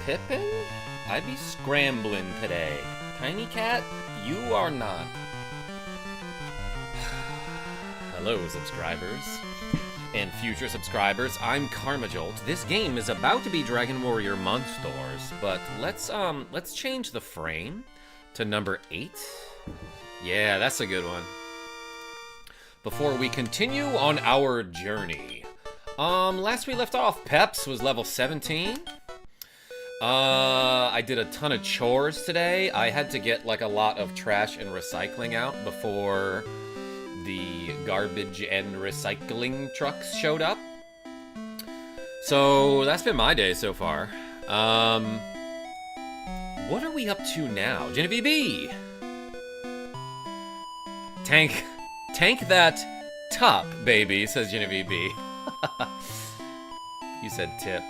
Pippin? I'd be scrambling today. Tiny Cat, you are not. Hello, subscribers. And future subscribers, I'm KarmaJolt. This game is about to be Dragon Warrior Monsters, but let's change the frame to number 8. Yeah, that's a good one. Before we continue on our journey. Last we left off, Peps was level 17. I did a ton of chores today. I had to get like a lot of trash and recycling out before the garbage and recycling trucks showed up. So that's been my day so far. What are we up to now? Genevieve B! Tank that top, baby, says Genevieve B. You said tip.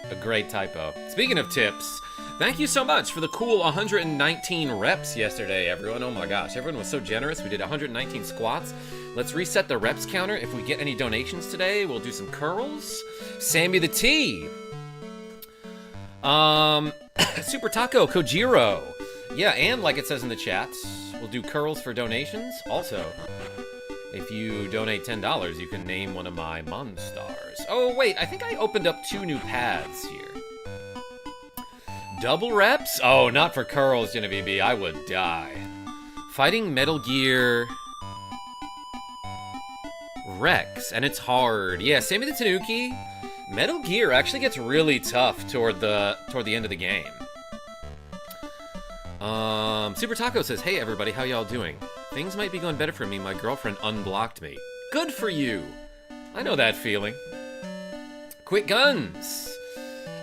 A great typo. Speaking of tips, thank you so much for the cool 119 reps yesterday, everyone. Oh my gosh, everyone was so generous. We did 119 squats. Let's reset the reps counter. If we get any donations today, we'll do some curls. Sammy the T. Super Taco Kojiro. Yeah, and like it says in the chat, we'll do curls for donations. Also, if you donate $10, you can name one of my Monstars. Oh, wait, I think I opened up 2 new paths here. Double reps? Oh, not for curls, Genevieve B. I would die. Fighting Metal Gear Rex, and it's hard. Yeah, Sammy the Tanuki. Metal Gear actually gets really tough toward the end of the game. Super Taco says, hey everybody, how y'all doing? Things might be going better for me. My girlfriend unblocked me. Good for you. I know that feeling. Quick Guns.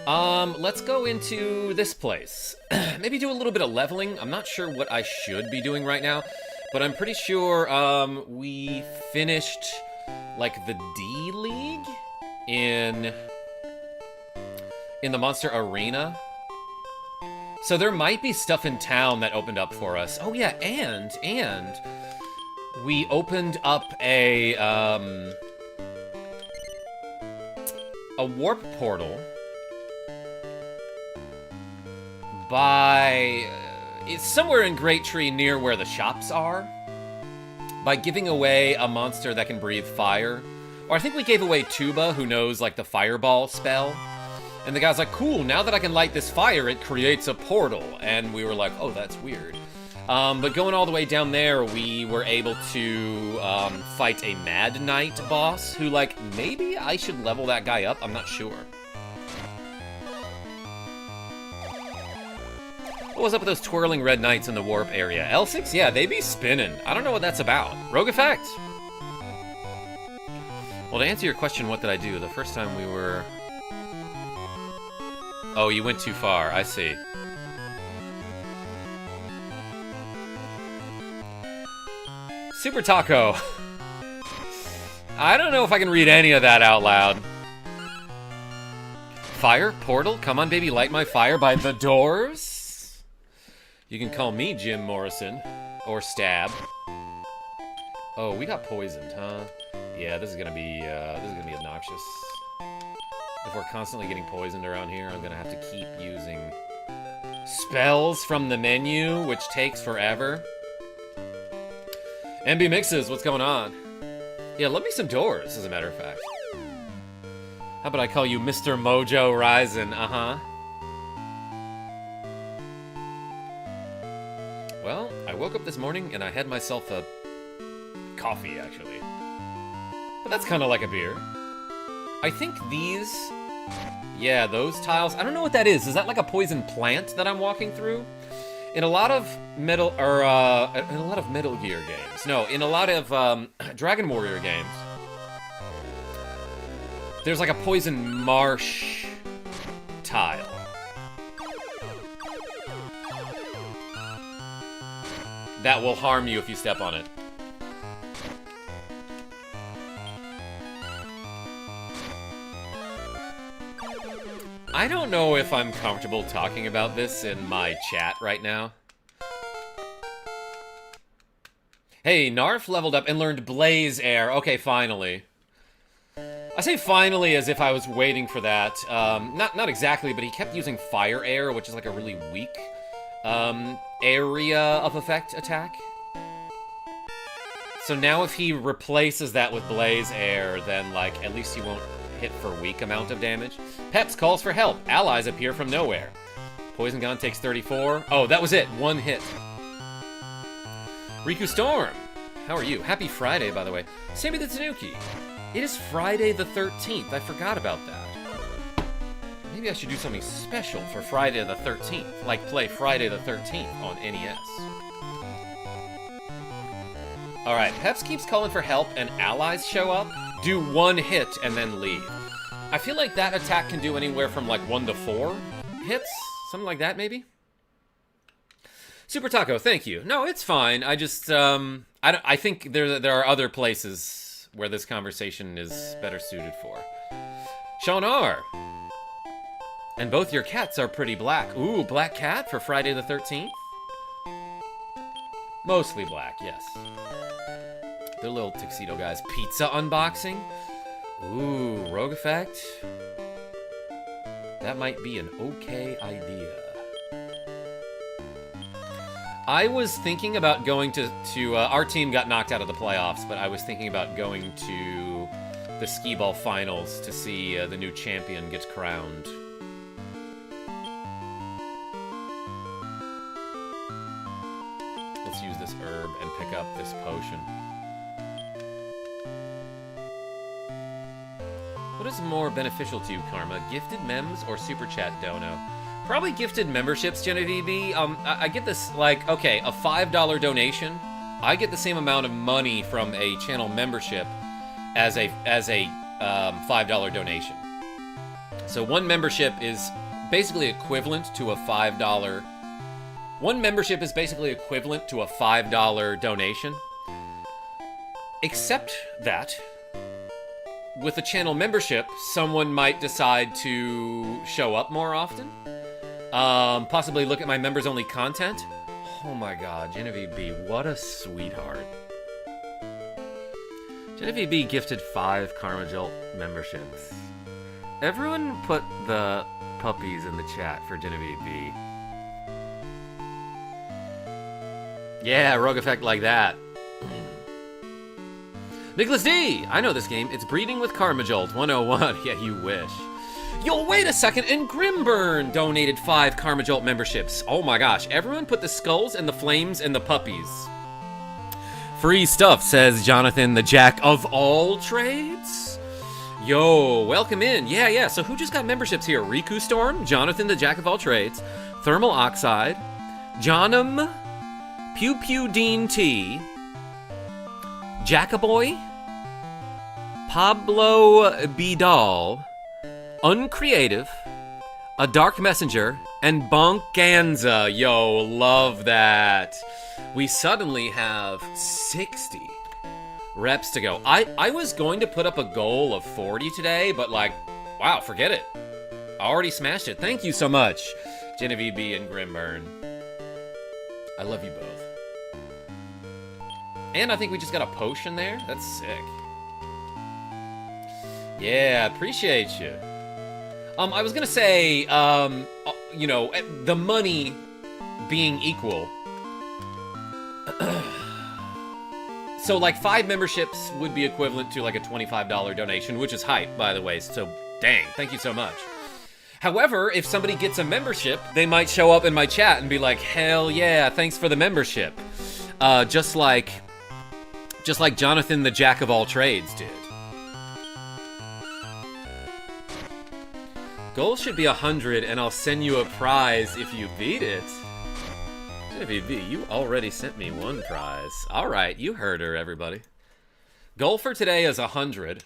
Let's go into this place. Maybe do a little bit of leveling. I'm not sure what I should be doing right now, but I'm pretty sure, we finished, like, the D League in the Monster Arena. So there might be stuff in town that opened up for us. Oh yeah, and we opened up a warp portal by it's somewhere in Great Tree near where the shops are, by giving away a monster that can breathe fire. Or I think we gave away Tuba, who knows like the fireball spell. And the guy's like, cool, now that I can light this fire, it creates a portal. And we were like, oh, that's weird. But going all the way down there, we were able to fight a Mad Knight boss, who, like, maybe I should level that guy up? I'm not sure. What was up with those twirling red knights in the warp area? L6? Yeah, they be spinning. I don't know what that's about. Rogue Effect! Well, to answer your question, what did I do? The first time we were... Oh, you went too far. I see. Super Taco. I don't know if I can read any of that out loud. Fire? Portal? Come on, baby, light my fire by the doors? You can call me Jim Morrison. Or Stab. Oh, we got poisoned, huh? Yeah, this is gonna be obnoxious. If we're constantly getting poisoned around here, I'm gonna have to keep using spells from the menu, which takes forever. MB Mixes, what's going on? Yeah, love me some doors, as a matter of fact. How about I call you Mr. Mojo Ryzen? Uh-huh. Well, I woke up this morning and I had myself a coffee, actually. But that's kind of like a beer. I think these... Yeah, those tiles... I don't know what that is. Is that like a poison plant that I'm walking through? In a lot of Metal... in a lot of Metal Gear games. No, in a lot of Dragon Warrior games. There's like a poison marsh tile. That will harm you if you step on it. I don't know if I'm comfortable talking about this in my chat right now. Hey, Narf leveled up and learned Blaze Air. Okay, finally. I say finally as if I was waiting for that. Not exactly, but he kept using Fire Air, which is like a really weak area of effect attack. So now if he replaces that with Blaze Air, then like at least he won't hit for weak amount of damage. Peps calls for help. Allies appear from nowhere. Poison Gun takes 34. Oh, that was it. One hit. Riku Storm. How are you? Happy Friday, by the way. Sammy the Tanuki. It is Friday the 13th. I forgot about that. Maybe I should do something special for Friday the 13th. Like play Friday the 13th on NES. Alright, Peps keeps calling for help and allies show up. Do one hit and then leave. I feel like that attack can do anywhere from like 1 to 4 hits. Something like that, maybe? Super Taco, thank you. No, it's fine. I just, I think there are other places where this conversation is better suited for. Sean R. And both your cats are pretty black. Ooh, black cat for Friday the 13th? Mostly black, yes. They're little tuxedo guys. Pizza unboxing? Ooh, Rogue Effect? That might be an okay idea. I was thinking about going to our team got knocked out of the playoffs, but I was thinking about going to the skee-ball finals to see the new champion get crowned. Let's use this herb and pick up this potion. What is more beneficial to you, Karma? Gifted mems or super chat dono? Probably gifted memberships, Genevieve. I get this, like, okay, a $5 donation. I get the same amount of money from a channel membership as a $5 donation. So one membership is basically equivalent to a $5. One membership is basically equivalent to a $5 donation. Except that with a channel membership, someone might decide to show up more often. Possibly look at my members-only content. Oh my god, Genevieve B, what a sweetheart. Genevieve B gifted 5 KarmaJolt memberships. Everyone put the puppies in the chat for Genevieve B. Yeah, Rogue Effect like that. Nicholas D! I know this game. It's Breeding with KarmaJolt 101. Yeah, you wish. Yo, wait a second, and Grimburn donated 5 KarmaJolt memberships. Oh my gosh, everyone put the skulls and the flames and the puppies. Free stuff, says Jonathan, the jack of all trades. Yo, welcome in. Yeah, so who just got memberships here? Riku Storm, Jonathan, the jack of all trades, Thermal Oxide, Johnum, Pew Pew Dean T, Jackaboy, Pablo Bidal, Uncreative, A Dark Messenger, and Bonkanza. Yo, love that. We suddenly have 60 reps to go. I was going to put up a goal of 40 today, but like, wow, forget it. I already smashed it. Thank you so much, Genevieve B and Grimburn. I love you both. And I think we just got a potion there. That's sick. Yeah, appreciate you. I was gonna say, you know, the money being equal. So, like, 5 memberships would be equivalent to, like, a $25 donation, which is hype, by the way, so dang, thank you so much. However, if somebody gets a membership, they might show up in my chat and be like, hell yeah, thanks for the membership. Just like Jonathan, the jack of all trades, did. Goal should be 100, and I'll send you a prize if you beat it. Genevieve B, you already sent me 1 prize. Alright, you heard her, everybody. Goal for today is 100.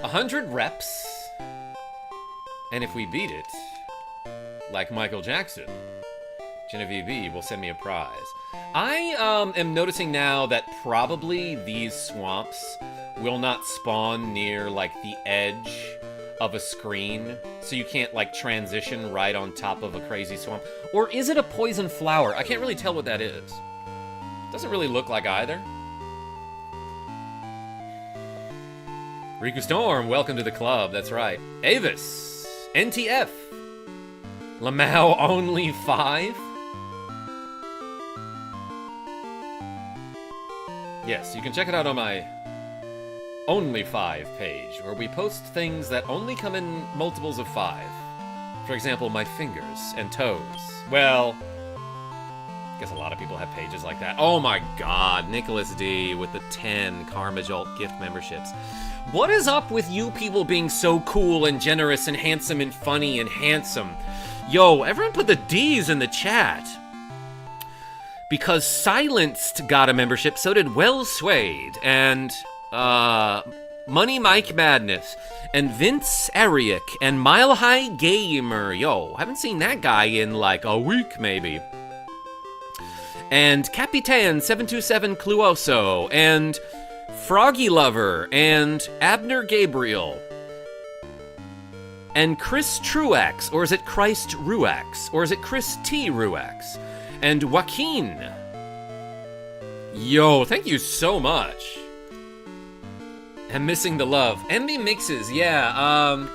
100 reps. And if we beat it, like Michael Jackson, Genevieve B will send me a prize. I am noticing now that probably these swamps will not spawn near, like, the edge of a screen, so you can't, like, transition right on top of a crazy swamp. Or is it a poison flower? I can't really tell what that is. Doesn't really look like either. Riku Storm, welcome to the club. That's right. Avis, NTF, Lamau only 5. Yes, you can check it out on my Only 5 page, where we post things that only come in multiples of 5. For example, my fingers and toes. Well, I guess a lot of people have pages like that. Oh my god, Nicholas D with the 10 KarmaJolt gift memberships. What is up with you people being so cool and generous and handsome and funny and handsome? Yo, everyone put the D's in the chat. Because Silenced got a membership, so did Well Swayed, and, Money Mike Madness, and Vince Ariak, and Mile High Gamer. Yo, haven't seen that guy in like a week, maybe. And Capitan727 Cluoso, and Froggy Lover, and Abner Gabriel, and Chris Truax, or is it Christ Ruax, or is it Chris T. Ruax, and Joaquin. Yo, thank you so much. I'm missing the love. MB Mixes, yeah,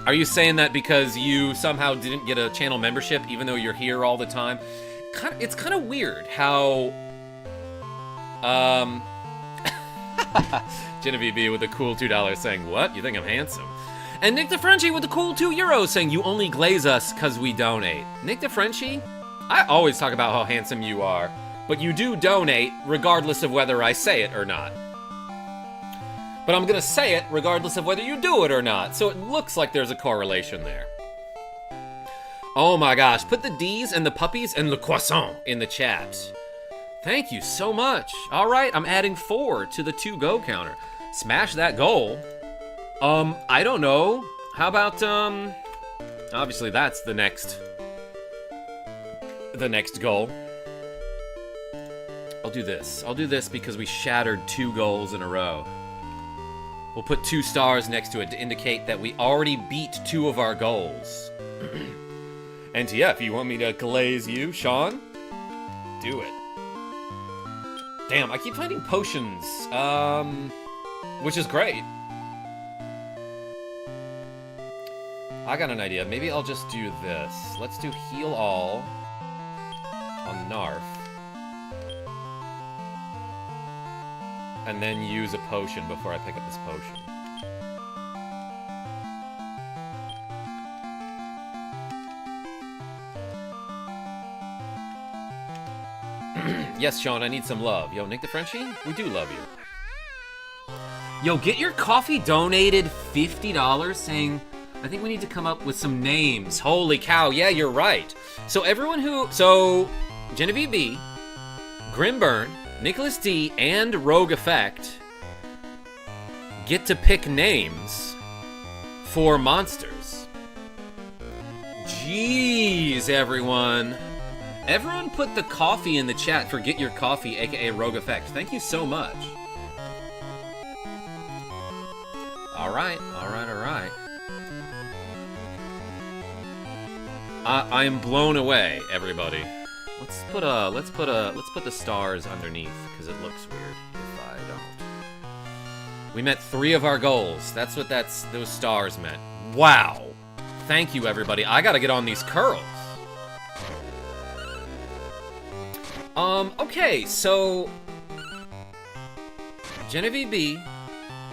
are you saying that because you somehow didn't get a channel membership even though you're here all the time? It's kind of weird how, Genevieve B with a cool $2 saying, what? You think I'm handsome? And Nick DeFrenchie with the cool €2 saying, you only glaze us because we donate. Nick DeFrenchie, I always talk about how handsome you are, but you do donate regardless of whether I say it or not. But I'm gonna say it regardless of whether you do it or not, so it looks like there's a correlation there. Oh my gosh, put the D's and the puppies and le croissant in the chat. Thank you so much. All right, I'm adding 4 to the to-go counter. Smash that goal. I don't know. How about, obviously that's the next goal. I'll do this. I'll do this because we shattered 2 goals in a row. We'll put 2 stars next to it to indicate that we already beat 2 of our goals. NTF, you want me to glaze you, Sean? Do it. Damn, I keep finding potions, which is great. I got an idea. Maybe I'll just do this. Let's do heal all on Narf. And then use a potion before I pick up this potion. Yes, Sean, I need some love. Yo, Nick DeFrenchie, we do love you. Yo, get your coffee donated $50 saying, I think we need to come up with some names. Holy cow, yeah, you're right. So everyone who, Genevieve B, Grimburn, Nicholas D, and Rogue Effect get to pick names for monsters. Jeez, everyone. Everyone put the coffee in the chat for Get Your Coffee, aka Rogue Effect. Thank you so much. Alright, alright, alright. I am blown away, everybody. Let's put the stars underneath because it looks weird if I don't. We met 3 of our goals. That's what those stars meant. Wow. Thank you, everybody. I gotta get on these curls. Okay, so Genevieve B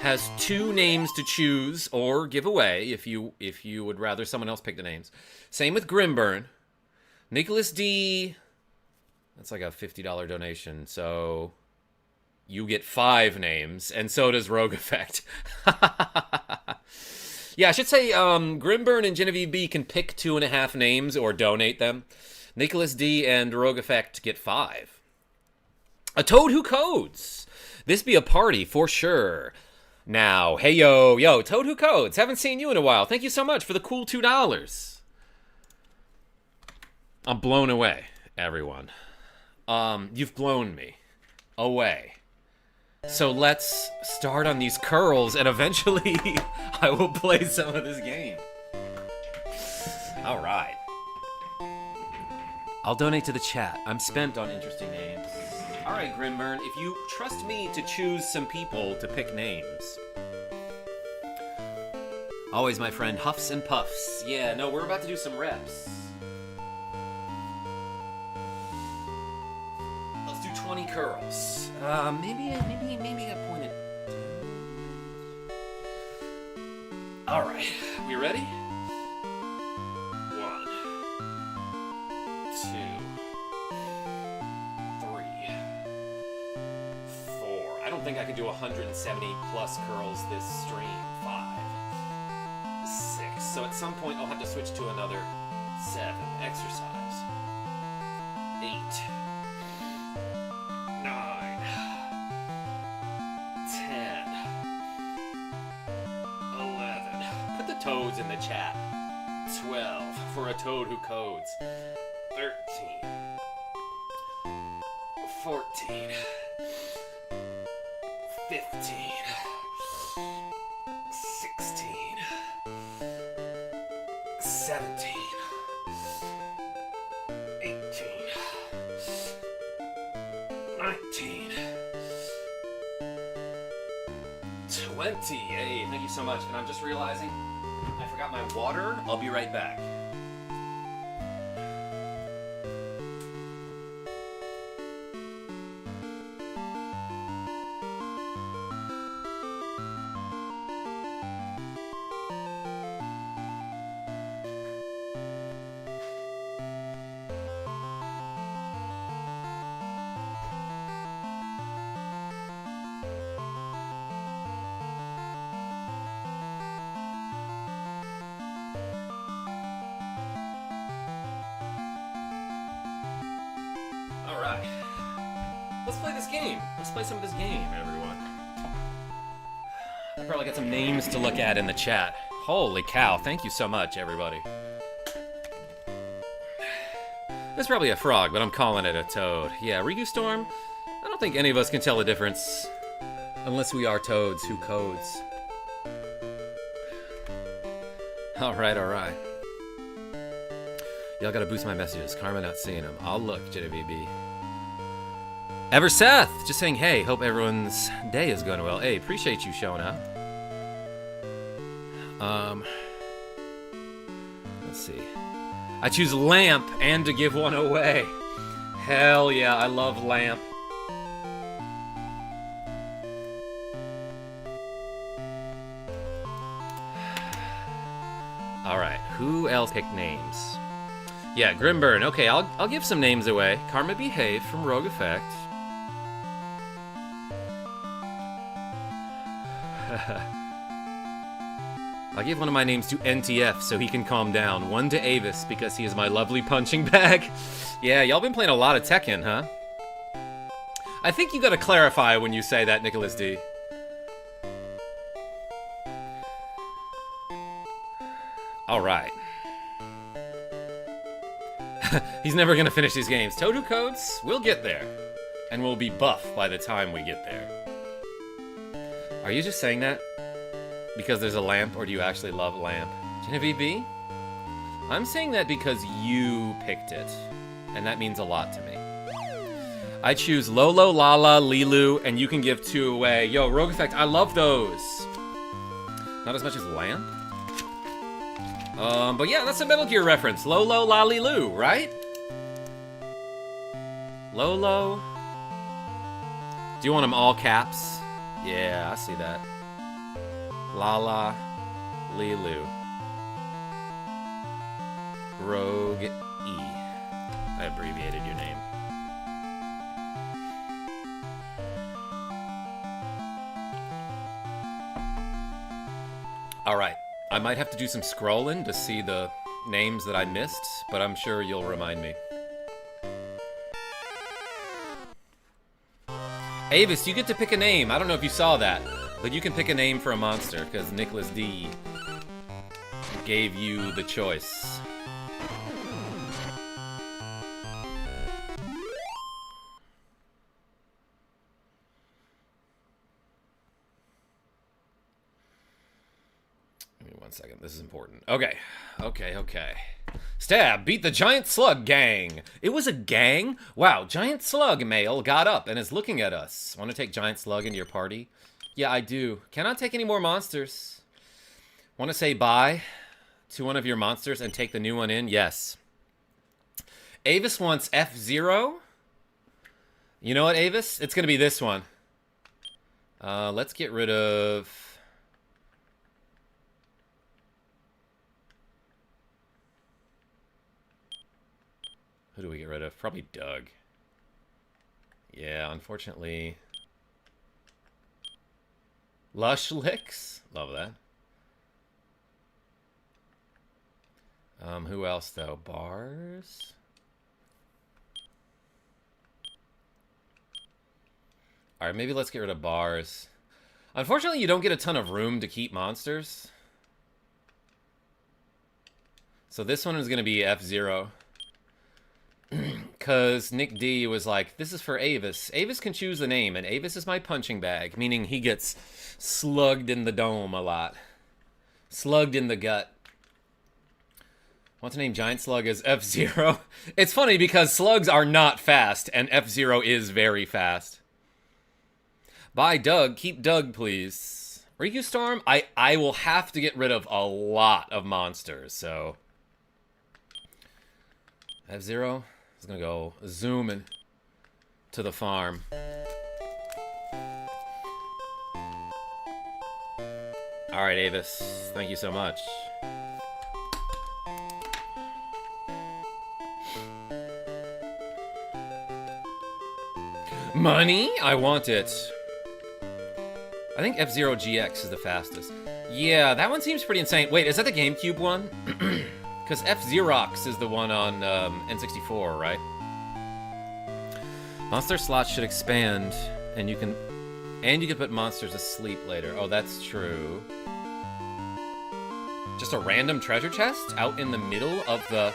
has 2 names to choose or give away if you would rather someone else pick the names. Same with Grimburn. Nicholas D, that's like a $50 donation, so you get 5 names, and so does Rogue Effect. Yeah, I should say Grimburn and Genevieve B can pick 2.5 names or donate them. Nicholas D and Rogue Effect get 5. A Toad Who Codes. This be a party for sure. Now, hey yo, Toad Who Codes. Haven't seen you in a while. Thank you so much for the cool $2. I'm blown away, everyone. You've blown me away. So let's start on these curls, and eventually I will play some of this game. All right. I'll donate to the chat. I'm spent on interesting names. All right, Grimburn, if you trust me to choose some people to pick names. Always my friend, Huffs and Puffs. Yeah, no, we're about to do some reps. Let's do 20 curls. Maybe I pointed. All right, we ready? 1, 2, 3, 4. I don't think I can do 170 plus curls this stream. 5, 6. So at some point I'll have to switch to another 7. Exercise. 8, 9, 10, 11. Put the toads in the chat. 12 for a toad who codes. 13, 14, 15, 16, 17, 18, 19, 20. Hey, thank you so much. And I'm just realizing I forgot my water. I'll be right back. Alright. Let's play this game. Let's play some of this game, everyone. I probably got some names to look at in the chat. Holy cow, thank you so much, everybody. That's probably a frog, but I'm calling it a toad. Yeah, Rigu Storm, I don't think any of us can tell the difference unless we are toads who codes. Alright, alright. Y'all gotta boost my messages. Karma not seeing them. I'll look, JWB. Ever Seth, just saying hey, hope everyone's day is going well. Hey, appreciate you showing up. Let's see. I choose lamp and to give one away. Hell yeah, I love lamp. Alright, who else picked names? Yeah, Grimburn. Okay, I'll give some names away. Karma Behave from Rogue Effect. I'll give one of my names to NTF so he can calm down. One to Avis because he is my lovely punching bag. Yeah, y'all been playing a lot of Tekken, huh? I think you gotta clarify when you say that, Nicholas D. Alright. He's never gonna finish these games. Toad Who Codes? We'll get there. And we'll be buff by the time we get there. Are you just saying that because there's a lamp, or do you actually love lamp? Genevieve B? I'm saying that because you picked it. And that means a lot to me. I choose Lolo, Lala, Lilu, and you can give 2 away. Yo, Rogue Effect, I love those. Not as much as lamp? But yeah, that's a Metal Gear reference. Lolo, Lali, Lu, right? Lolo. Do you want them all caps? Yeah, I see that. Lala, Lilu. Rogue E. I abbreviated your name. Alright. I might have to do some scrolling to see the names that I missed, but I'm sure you'll remind me. Avis, you get to pick a name. I don't know if you saw that, but you can pick a name for a monster, because Nicholas D gave you the choice. Give me 1 second. This is important. Okay. Stab, beat the Giant Slug gang. It was a gang? Wow, Giant Slug male got up and is looking at us. Want to take Giant Slug into your party? Yeah, I do. Cannot take any more monsters. Want to say bye to one of your monsters and take the new one in? Yes. Avis wants F-Zero. You know what, Avis? It's going to be this one. Let's get rid of... Who do we get rid of? Probably Doug. Yeah, unfortunately... Lush Licks? Love that. Who else, though? Bars? Alright, maybe let's get rid of Bars. Unfortunately, you don't get a ton of room to keep monsters. So this one is going to be F-Zero. Because Nick D was like, this is for Avis. Avis can choose the name, and Avis is my punching bag, meaning he gets slugged in the dome a lot. Slugged in the gut. Want to name Giant Slug as F-Zero? It's funny because slugs are not fast, and F-Zero is very fast. Bye, Doug. Keep Doug, please. Riku Storm? I will have to get rid of a lot of monsters, so... F-Zero is going to go zooming to the farm. Alright, Avis. Thank you so much. Money? I want it. I think F-Zero GX is the fastest. Yeah, that one seems pretty insane. Wait, is that the GameCube one? Because F-Xerox is the one on N64, right? Monster slots should expand, and you can put monsters to sleep later. Oh, that's true. Just a random treasure chest out in the middle of the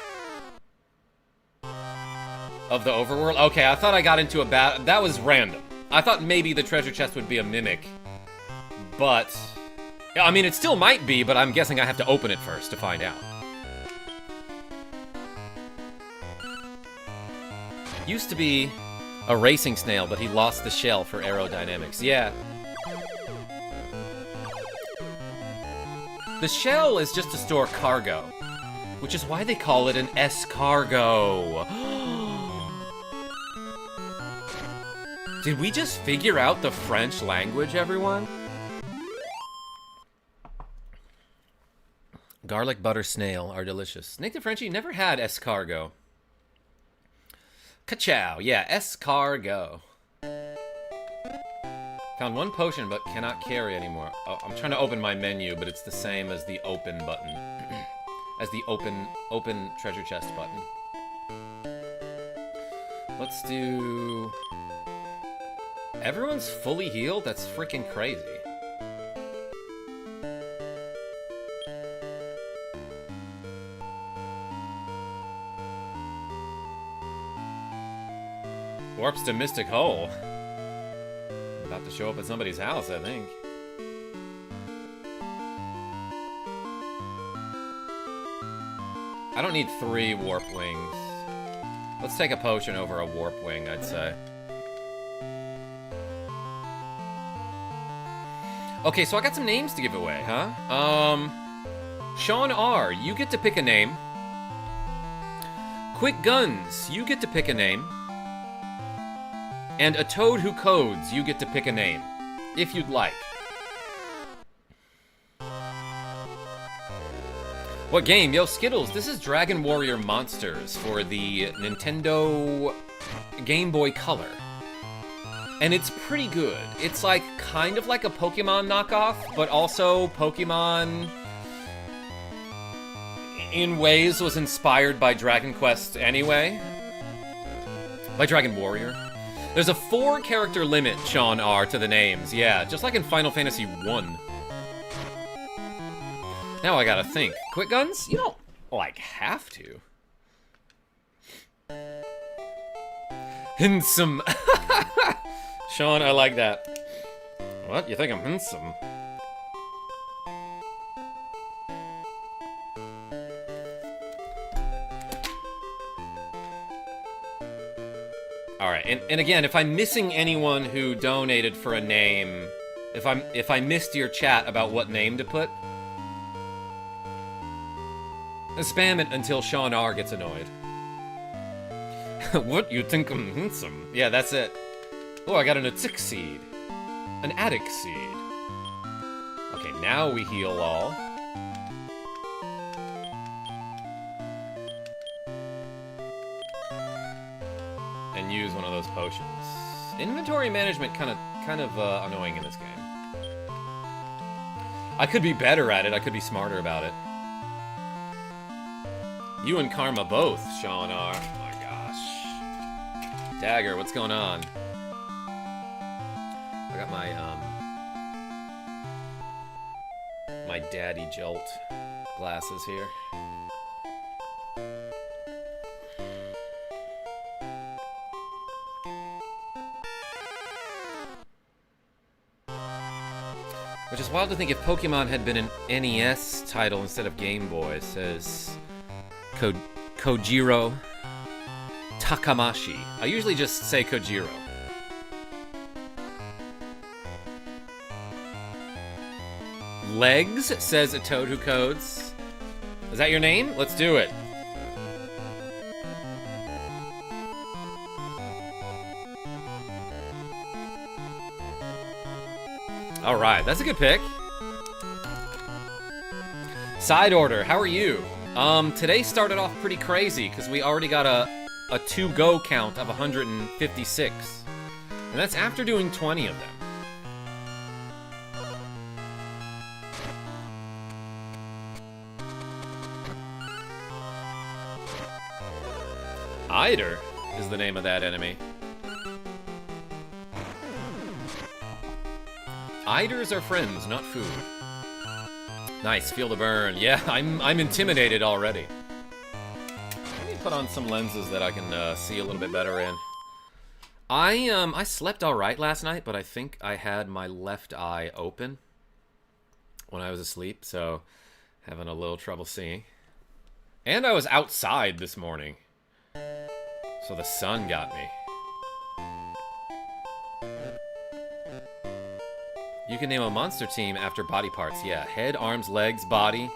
overworld? Okay, I thought I got into a bad... That was random. I thought maybe the treasure chest would be a mimic. But... I mean, it still might be, but I'm guessing I have to open it first to find out. Used to be a racing snail, but he lost the shell for aerodynamics. Yeah. The shell is just to store cargo, which is why they call it an escargot. Did we just figure out the French language, everyone? Garlic butter snail are delicious. Nick the Frenchie never had escargot. Ka-chow. Yeah, escargot. Found one potion, but cannot carry anymore. Oh, I'm trying to open my menu, but it's the same as the open button. As the open treasure chest button. Let's do... Everyone's fully healed? That's freaking crazy. Warps to Mystic Hole. About to show up at somebody's house, I think. I don't need 3 warp wings. Let's take a potion over a warp wing, I'd say. Okay, so I got some names to give away, huh? Sean R, you get to pick a name. Quick Guns, you get to pick a name. And A Toad Who Codes, you get to pick a name. If you'd like. What game? Yo, Skittles, this is Dragon Warrior Monsters for the Nintendo Game Boy Color. And it's pretty good. It's like, kind of like a Pokemon knockoff, but also Pokemon, in ways, was inspired by Dragon Quest anyway. By Dragon Warrior. There's a 4-character limit, Sean R, to the names. Yeah, just like in Final Fantasy 1. Now I gotta think. Quick Guns? You don't, like, have to. Handsome. Sean, I like that. What? You think I'm handsome? Alright, and again, if I'm missing anyone who donated for a name, if I missed your chat about what name to put, Spam it until Sean R gets annoyed. What, you think I'm handsome? Yeah, that's it. Oh, I got an Attic Seed. An Attic Seed. Okay, now we heal all. And use one of those potions. Inventory management kind of annoying in this game. I could be better at it. I could be smarter about it. You and Karma both, Sean are. Oh my gosh. Dagger, what's going on? I got my my Daddy Jolt glasses here. Which is wild to think if Pokemon had been an NES title instead of Game Boy, says Kojiro Takamashi. I usually just say Kojiro. Legs, says a toad who codes. Is that your name? Let's do it. Alright, that's a good pick. Side order, how are you? Today started off pretty crazy, because we already got a to-go count of 156. And that's after doing 20 of them. Eider is the name of that enemy. Eiders are friends, not food. Nice, feel the burn. Yeah, I'm intimidated already. Let me put on some lenses that I can see a little bit better in. I slept all right last night, but I think I had my left eye open when I was asleep, so having a little trouble seeing. And I was outside this morning, so the sun got me. You can name a monster team after body parts. Yeah, head, arms, legs, body.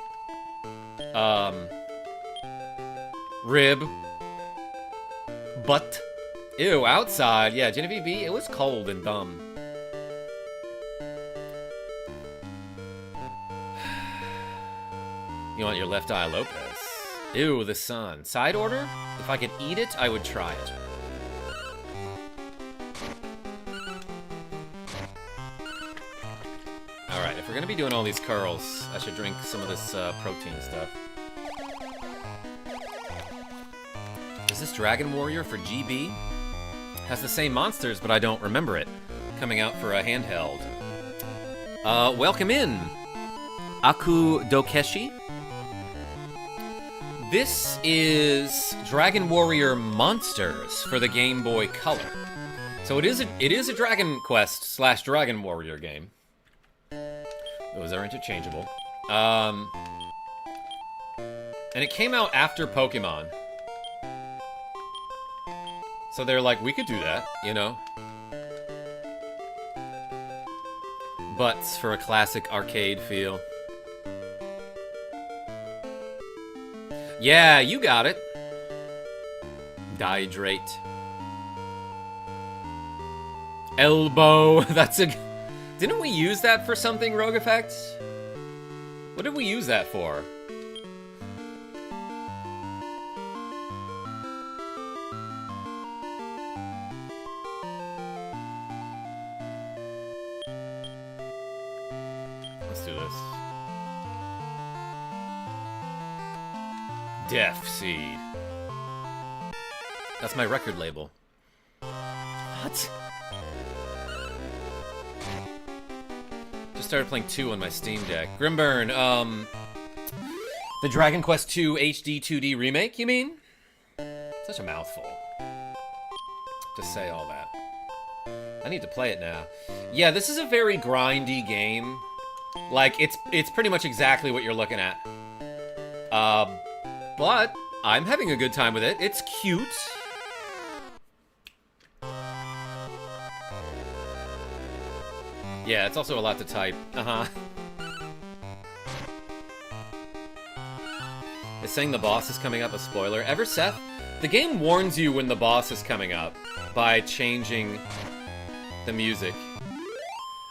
Rib. Butt. Ew, outside. Yeah, Genevieve B, it was cold and dumb. You want your left eye, Lopez. Ew, the sun. Side order? If I could eat it, I would try it. Alright, if we're gonna be doing all these curls, I should drink some of this protein stuff. Is this Dragon Warrior for GB? Has the same monsters, but I don't remember it. Coming out for a handheld. Welcome in, Aku Dokeshi. This is Dragon Warrior Monsters for the Game Boy Color. So it is a Dragon Quest / Dragon Warrior game. Those are interchangeable. And it came out after Pokemon. So they're like, we could do that, you know? Butts for a classic arcade feel. Yeah, you got it. Dihydrate. Elbow. That's a... Didn't we use that for something, Rogue Effects? What did we use that for? Let's do this. Death Seed. That's my record label. What? Just started playing 2 on my Steam Deck. Grimburn, the Dragon Quest II HD 2D remake, you mean? Such a mouthful. To say all that. I need to play it now. Yeah, this is a very grindy game. Like, it's pretty much exactly what you're looking at. But I'm having a good time with it. It's cute. Yeah, it's also a lot to type. Is saying the boss is coming up a spoiler? Ever, Seth? The game warns you when the boss is coming up by changing the music.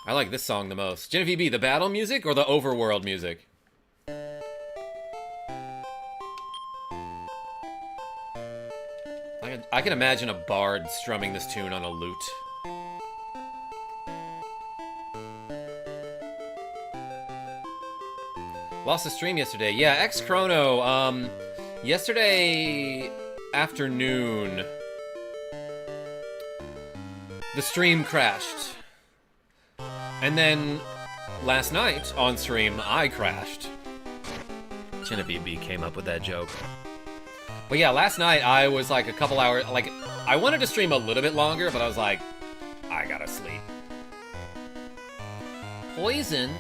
I like this song the most. Genevieve B, the battle music or the overworld music? I can imagine a bard strumming this tune on a lute. Lost the stream yesterday. Yeah, X-Chrono, yesterday afternoon, the stream crashed. And then last night on stream, I crashed. Genevieve B came up with that joke. But yeah, last night I was like a couple hours, like, I wanted to stream a little bit longer, but I was like, I gotta sleep. Poisoned.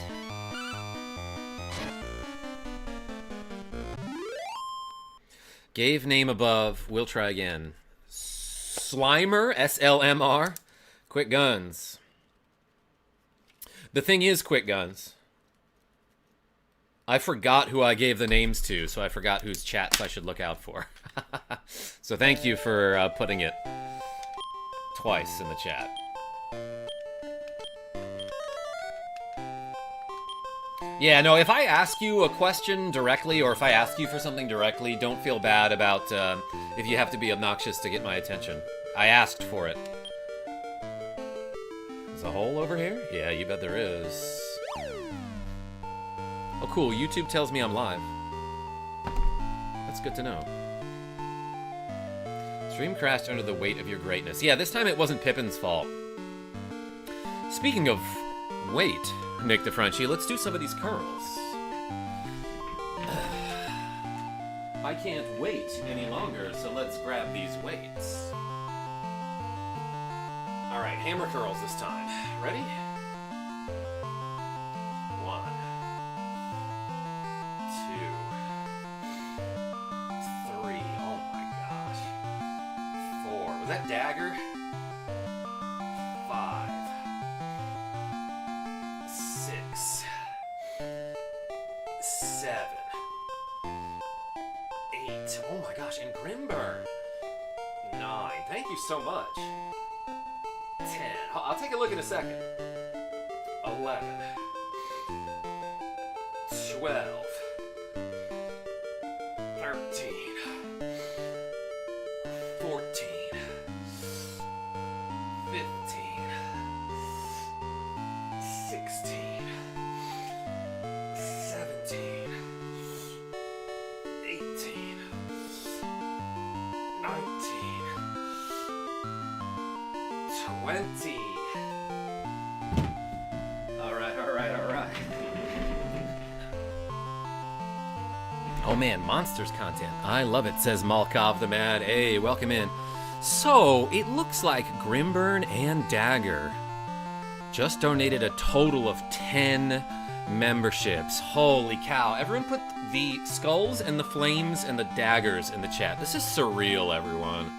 Gave name above. We'll try again. Slimer, S-L-M-R. Quick Guns. The thing is, Quick Guns, I forgot who I gave the names to, so I forgot whose chats I should look out for. So thank you for putting it twice in the chat. Yeah, no, if I ask you a question directly, or if I ask you for something directly, don't feel bad about if you have to be obnoxious to get my attention. I asked for it. There's a hole over here? Yeah, you bet there is. Oh, cool. YouTube tells me I'm live. That's good to know. Stream crashed under the weight of your greatness. Yeah, this time it wasn't Pippin's fault. Speaking of weight, Nick DeFranchi, let's do some of these curls. I can't wait any longer, so let's grab these weights. Alright, hammer curls this time. Ready? 1, 2, 3. Oh my gosh. 4. Was that dagger? 5, 6, 7, 8. Oh my gosh, and Grimburn. 9. Thank you so much. 10. I'll take a look in a second. 11, 12, 13, 14, 15, 16, 17, 18, 19, 20. Oh man, monsters content. I love it, says Malkov the Mad. Hey, welcome in. So, it looks like Grimburn and Dagger just donated a total of 10 memberships. Holy cow. Everyone put the skulls and the flames and the daggers in the chat. This is surreal, everyone.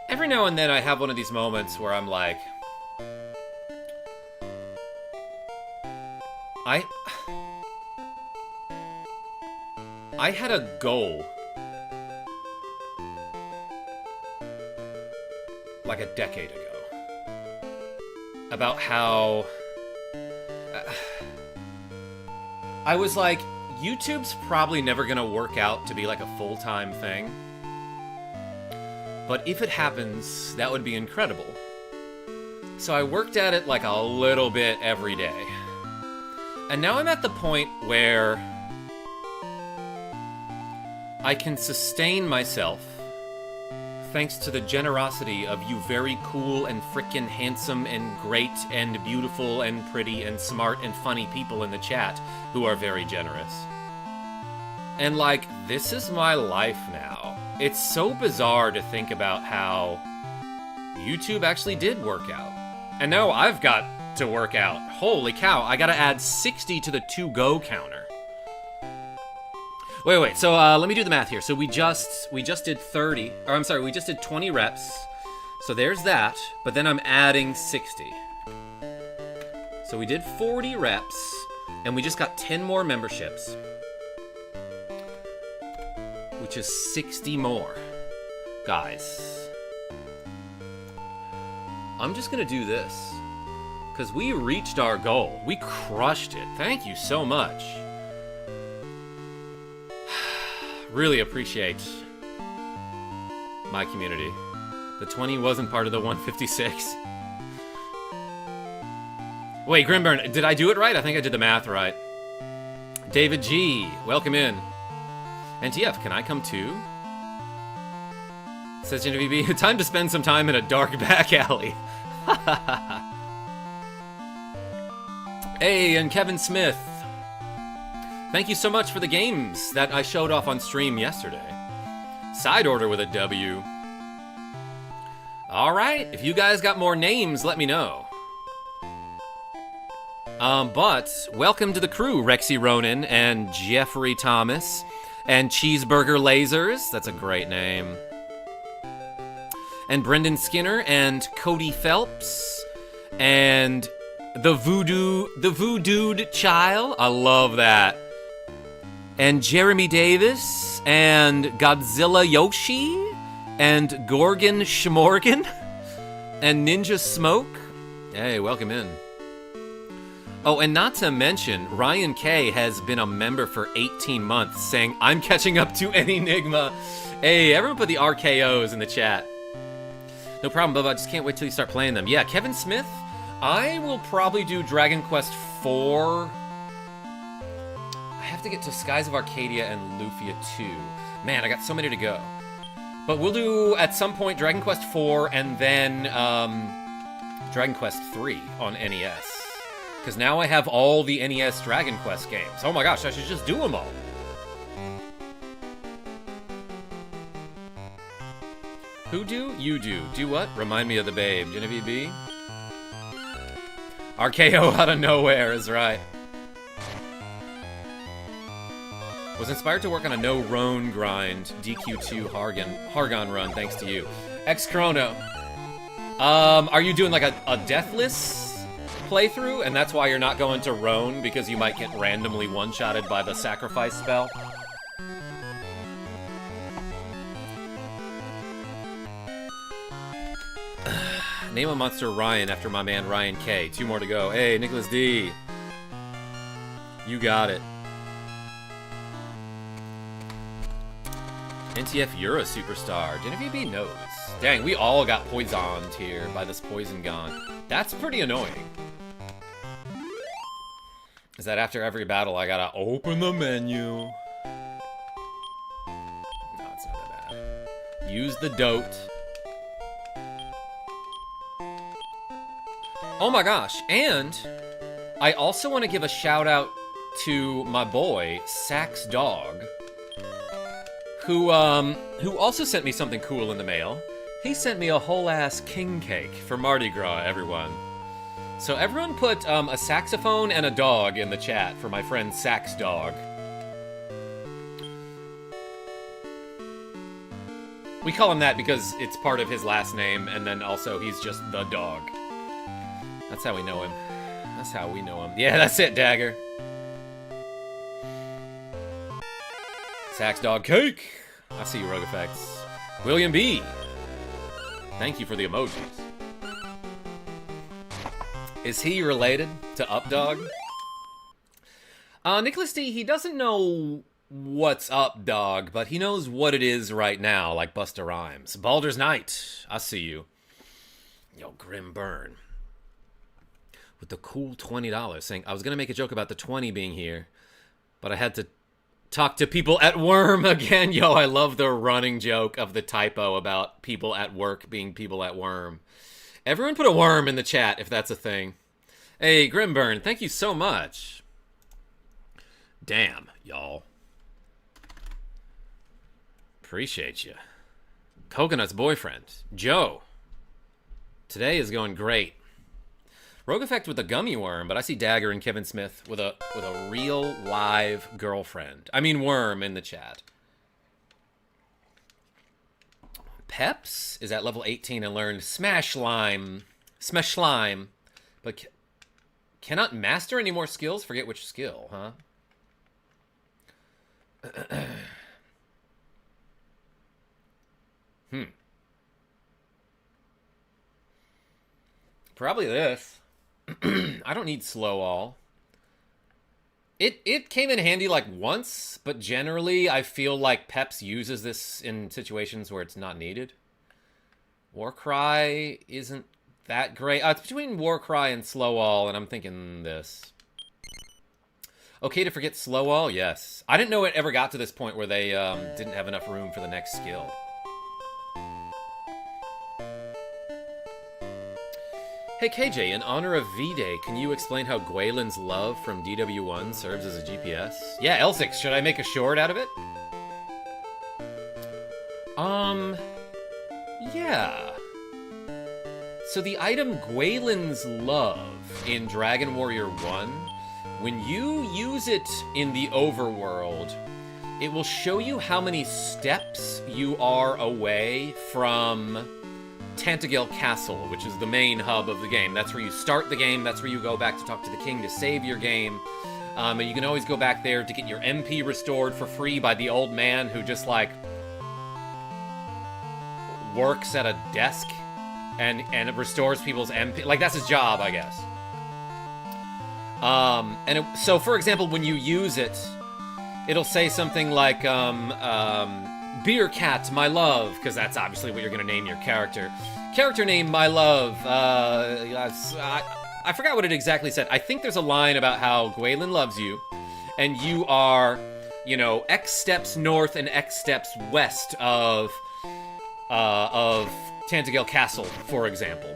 Every now and then I have one of these moments where I'm like, I had a goal like a decade ago about how I was like, YouTube's probably never gonna work out to be like a full-time thing, but if it happens, that would be incredible. So I worked at it like a little bit every day. And now I'm at the point where I can sustain myself thanks to the generosity of you very cool and frickin' handsome and great and beautiful and pretty and smart and funny people in the chat who are very generous. And like, this is my life now. It's so bizarre to think about how YouTube actually did work out. And now I've got to work out. Holy cow, I gotta add 60 to the to-go counter. Wait, so let me do the math here. So we just did 30, or I'm sorry, we just did 20 reps. So there's that, but then I'm adding 60. So we did 40 reps, and we just got 10 more memberships. which is 60 more. Guys, I'm just gonna do this, because we reached our goal. We crushed it. Thank you so much. Really appreciate my community. The 20 wasn't part of the 156. Wait, Grimburn, did I do it right? I think I did the math right. David G, welcome in. NTF, can I come too? Says Genevieve, time to spend some time in a dark back alley. Hey, and Kevin Smith. Thank you so much for the games that I showed off on stream yesterday. Side order with a W. All right, if you guys got more names, let me know. But welcome to the crew, Rexy Ronan and Jeffrey Thomas and Cheeseburger Lasers. That's a great name. And Brendan Skinner and Cody Phelps and the Voodooed Child. I love that. And Jeremy Davis and Godzilla Yoshi and Gorgon Schmorgan and Ninja Smoke. Hey, welcome in. Oh, and not to mention, Ryan K has been a member for 18 months, saying, I'm catching up to Enigma. Hey, everyone put the RKOs in the chat. No problem, Bubba, I just can't wait till you start playing them. Yeah, Kevin Smith, I will probably do Dragon Quest IV. I have to get to Skies of Arcadia and Lufia 2. Man, I got so many to go. But we'll do, at some point, Dragon Quest IV and then Dragon Quest III on NES. Because now I have all the NES Dragon Quest games. Oh my gosh, I should just do them all. Who do? You do. Do what? Remind me of the babe. Genevieve B? RKO out of nowhere is right. Was inspired to work on a no Roan grind DQ2 Hargon run thanks to you. X Chrono. Are you doing like a deathless playthrough, and that's why you're not going to Roan, because you might get randomly one-shotted by the sacrifice spell? Name a monster Ryan after my man Ryan K. 2 more to go. Hey, Nicholas D. You got it. NTF, you're a superstar. Genevieve B knows. Dang, we all got poisoned here by this poison gun. That's pretty annoying. Is that after every battle I gotta open the menu? No, it's not that bad. Use the dote. Oh my gosh, and I also want to give a shout out to my boy, Sax Dog, who also sent me something cool in the mail. He sent me a whole ass king cake for Mardi Gras, everyone. So everyone put a saxophone and a dog in the chat for my friend Sax Dog. We call him that because it's part of his last name, and then also he's just the dog. That's how we know him. That's how we know him. Yeah, that's it, Dagger. Sax Dog Cake. I see you, Rogue Effects. William B. Thank you for the emojis. Is he related to Updog? Nicholas D, he doesn't know what's up, dog, but he knows what it is right now, like Busta Rhymes. Baldur's Night, I see you. Yo, Grim Burn. With the cool $20, saying, I was going to make a joke about the 20 being here, but I had to talk to people at Worm again. Yo, I love the running joke of the typo about people at work being people at Worm. Everyone put a worm in the chat if that's a thing. Hey, Grimburn, thank you so much. Damn, y'all. Appreciate you. Coconut's boyfriend, Joe. Today is going great. Rogue Effect with a gummy worm, but I see Dagger and Kevin Smith with a real live girlfriend. I mean worm in the chat. Peps is at level 18 and learned Smash Slime, but cannot master any more skills? Forget which skill, huh? Probably this. I don't need slow all. It came in handy like once, but generally I feel like Peps uses this in situations where it's not needed. Warcry isn't that great. It's between Warcry and slow all, and I'm thinking this. Okay to forget slow all? Yes. I didn't know it ever got to this point where they didn't have enough room for the next skill. Hey KJ, in honor of V-Day, can you explain how Gwaelin's love from DW1 serves as a GPS? Yeah, L6, should I make a short out of it? Yeah. So the item Gwaelin's love in Dragon Warrior 1, when you use it in the overworld, it will show you how many steps you are away from Tantagel Castle, which is the main hub of the game. That's where you start the game, that's where you go back to talk to the king to save your game. And you can always go back there to get your MP restored for free by the old man who just, like, works at a desk and it restores people's MP. Like, that's his job, I guess. So, for example, when you use it, it'll say something like, Beer Cat, my love, because that's obviously what you're going to name your character. Character name, my love. I forgot what it exactly said. I think there's a line about how Gwaelin loves you, and you are, you know, X steps north and X steps west of Tantagel Castle, for example.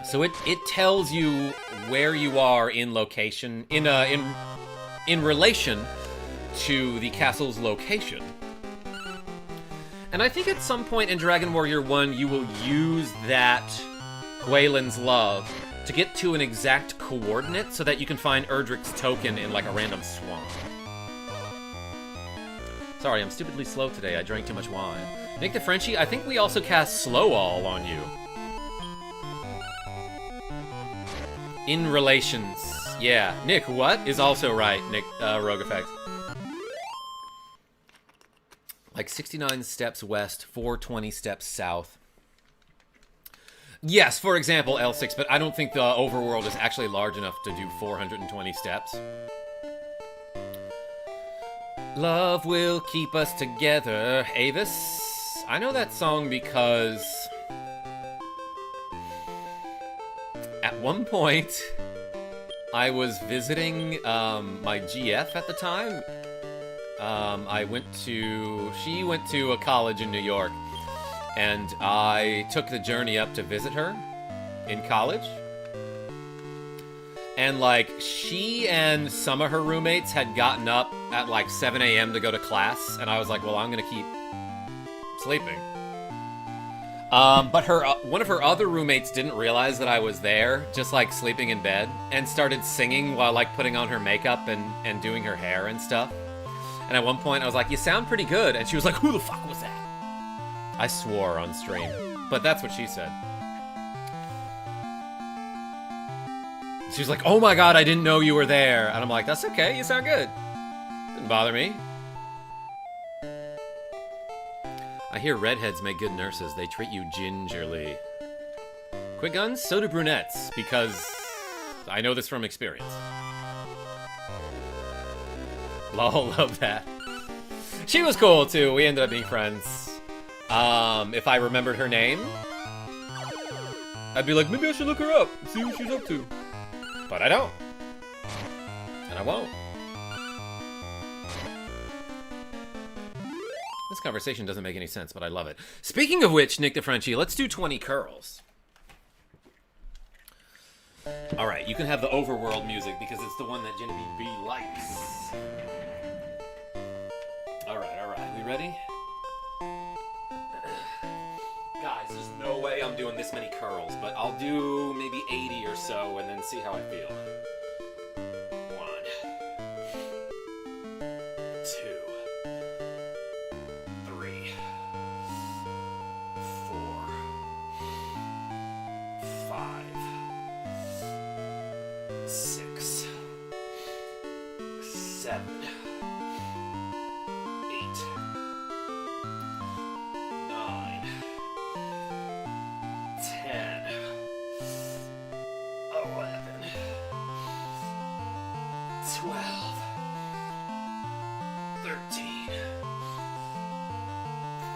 So it tells you where you are in location, in relation to the castle's location. And I think at some point in Dragon Warrior 1, you will use that Gwaelin's love to get to an exact coordinate so that you can find Erdrick's token in, like, a random swamp. Sorry, I'm stupidly slow today. I drank too much wine. Nick the Frenchie, I think we also cast Slow All on you. In relations. Yeah. Nick, what? Is also right, Nick, Rogue Effect. Like 69 steps west, 420 steps south. Yes, for example, L6, but I don't think the overworld is actually large enough to do 420 steps. Love will keep us together, Avis. I know that song because at one point I was visiting my GF at the time. She went to a college in New York, and I took the journey up to visit her in college. And, like, she and some of her roommates had gotten up at, like, 7 a.m. to go to class, and I was like, well, I'm gonna keep sleeping. But one of her other roommates didn't realize that I was there, just, like, sleeping in bed, and started singing while, like, putting on her makeup and doing her hair and stuff. And at one point, I was like, you sound pretty good. And she was like, who the fuck was that? I swore on stream. But that's what she said. She was like, oh my god, I didn't know you were there. And I'm like, that's okay, you sound good. Didn't bother me. I hear redheads make good nurses. They treat you gingerly. Quick guns? So do brunettes. Because I know this from experience. Lol, love that. She was cool, too. We ended up being friends. If I remembered her name, I'd be like, maybe I should look her up, see what she's up to. But I don't. And I won't. This conversation doesn't make any sense, but I love it. Speaking of which, Nick the Frenchie, let's do 20 curls. Alright, you can have the overworld music because it's the one that Genevieve B likes. Alright, we ready? Guys, there's no way I'm doing this many curls, but I'll do maybe 80 or so and then see how I feel. 1, 2, 3, 4, 5, 6, 7, 8, 9, 12, 13,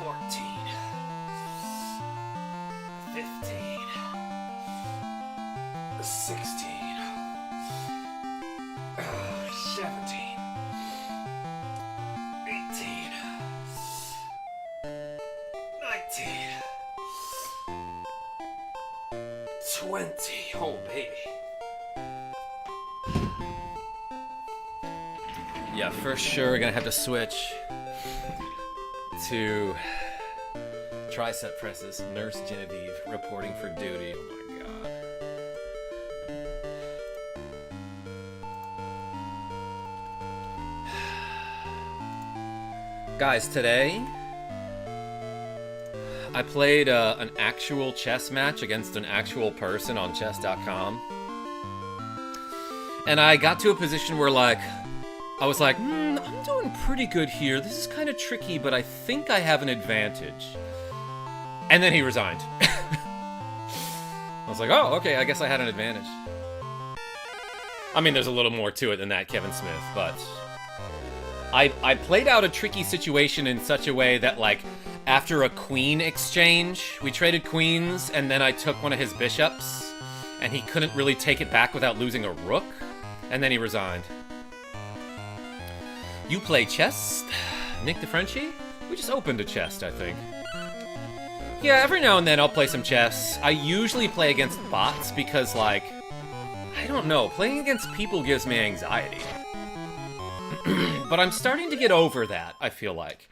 14, 15, 16, 17, 18, 19, 20. Oh, baby. Yeah, for sure we're gonna have to switch to tricep presses. Nurse Genevieve reporting for duty. Oh my god. Guys, today I played an actual chess match against an actual person on chess.com. And I got to a position where, like, I was like, I'm doing pretty good here. This is kind of tricky, but I think I have an advantage. And then he resigned. I was like, oh, okay, I guess I had an advantage. I mean, there's a little more to it than that, Kevin Smith, but I played out a tricky situation in such a way that, like, after a queen exchange, we traded queens, and then I took one of his bishops, and he couldn't really take it back without losing a rook, and then he resigned. You play chess? Nick the Frenchie? We just opened a chest, I think. Yeah, every now and then I'll play some chess. I usually play against bots because, like, I don't know, playing against people gives me anxiety. But I'm starting to get over that, I feel like.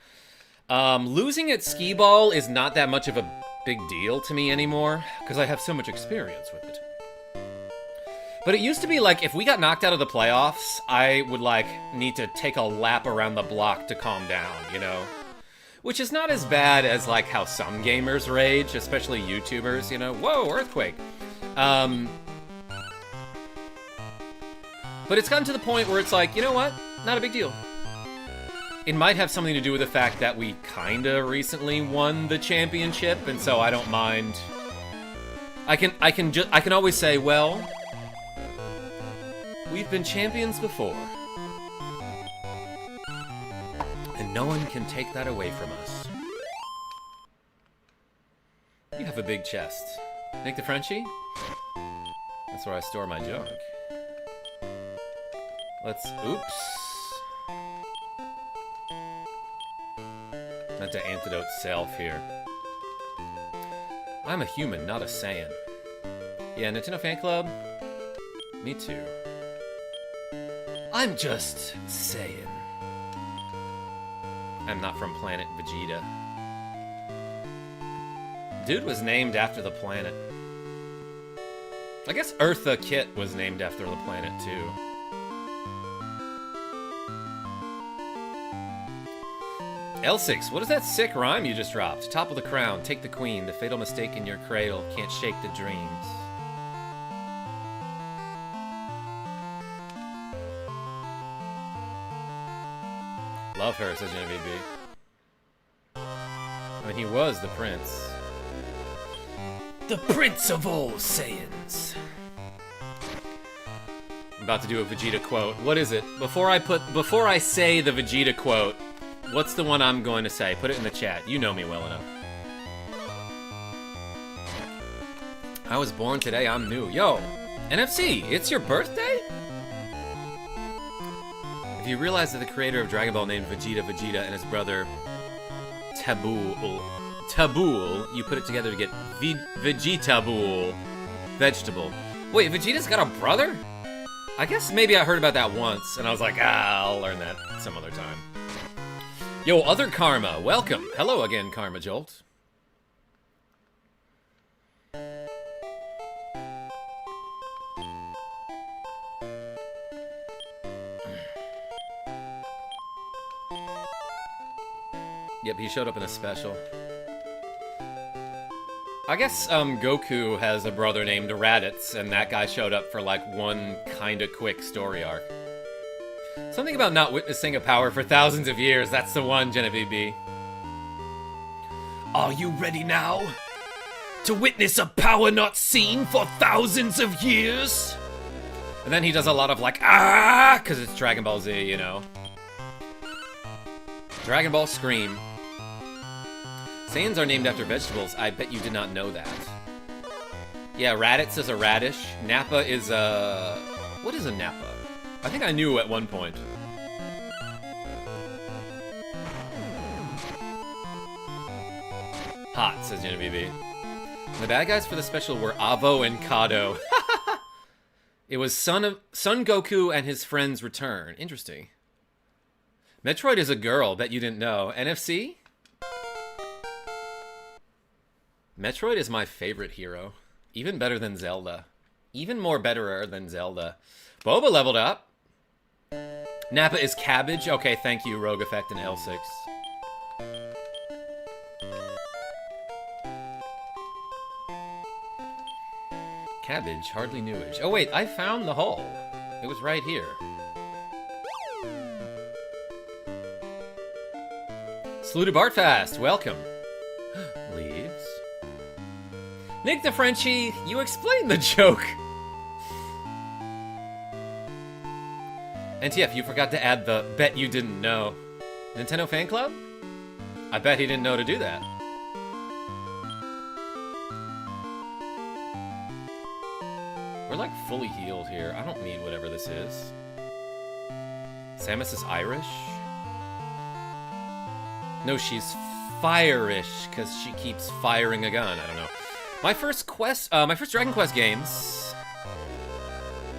Losing at skee-ball is not that much of a big deal to me anymore, because I have so much experience with it. But it used to be like, if we got knocked out of the playoffs, I would, like, need to take a lap around the block to calm down, you know? Which is not as bad as, like, how some gamers rage, especially YouTubers, you know? Whoa, earthquake! But it's gotten to the point where it's like, you know what? Not a big deal. It might have something to do with the fact that we kinda recently won the championship, and so I don't mind. I can always say, well, we've been champions before. And no one can take that away from us. You have a big chest. Nick the Frenchie? That's where I store my junk. Let's, oops. Meant to antidote self here. I'm a human, not a Saiyan. Yeah, Nintendo Fan Club? Me too. I'm just saying. I'm not from planet Vegeta. Dude was named after the planet. I guess Eartha Kitt was named after the planet too. L6, what is that sick rhyme you just dropped? Top of the crown, take the queen, the fatal mistake in your cradle, can't shake the dreams. Love her, says Genevieve B. I mean, he was the prince. The prince of all Saiyans. I'm about to do a Vegeta quote. What is it? Before I say the Vegeta quote, what's the one I'm going to say? Put it in the chat. You know me well enough. I was born today, I'm new. Yo, NFC, it's your birthday? If you realize that the creator of Dragon Ball named Vegeta and his brother Tabul, you put it together to get Vegetabul, vegetable. Wait, Vegeta's got a brother? I guess maybe I heard about that once, and I was like, I'll learn that some other time. Yo, other Karma, welcome. Hello again, KarmaJolt. Yep, he showed up in a special. I guess Goku has a brother named Raditz, and that guy showed up for like one kinda quick story arc. Something about not witnessing a power for thousands of years, that's the one, Genevieve B. Are you ready now? To witness a power not seen for thousands of years? And then he does a lot of like, ah, because it's Dragon Ball Z, you know. Dragon Ball Scream. Saiyans are named after vegetables. I bet you did not know that. Yeah, Raditz is a radish. Nappa is a... What is a Nappa? I think I knew at one point. Hot, says Genevieve. The bad guys for the special were Avo and Kado. It was Son Goku and his friends return. Interesting. Metroid is a girl, bet you didn't know. NFC? Metroid is my favorite hero. Even better than Zelda. Even more betterer than Zelda. Boba leveled up. Nappa is cabbage. Okay, thank you, Rogue Effect and L6. Cabbage, hardly newish. Oh wait, I found the hole. It was right here. Saluted Bartfast, welcome. Leaves. Nick the Frenchie, you explained the joke. NTF, you forgot to add the bet you didn't know. Nintendo Fan Club? I bet he didn't know to do that. We're like fully healed here. I don't need whatever this is. Samus is Irish? No, she's fire-ish, because she keeps firing a gun. I don't know. My first Dragon Quest games.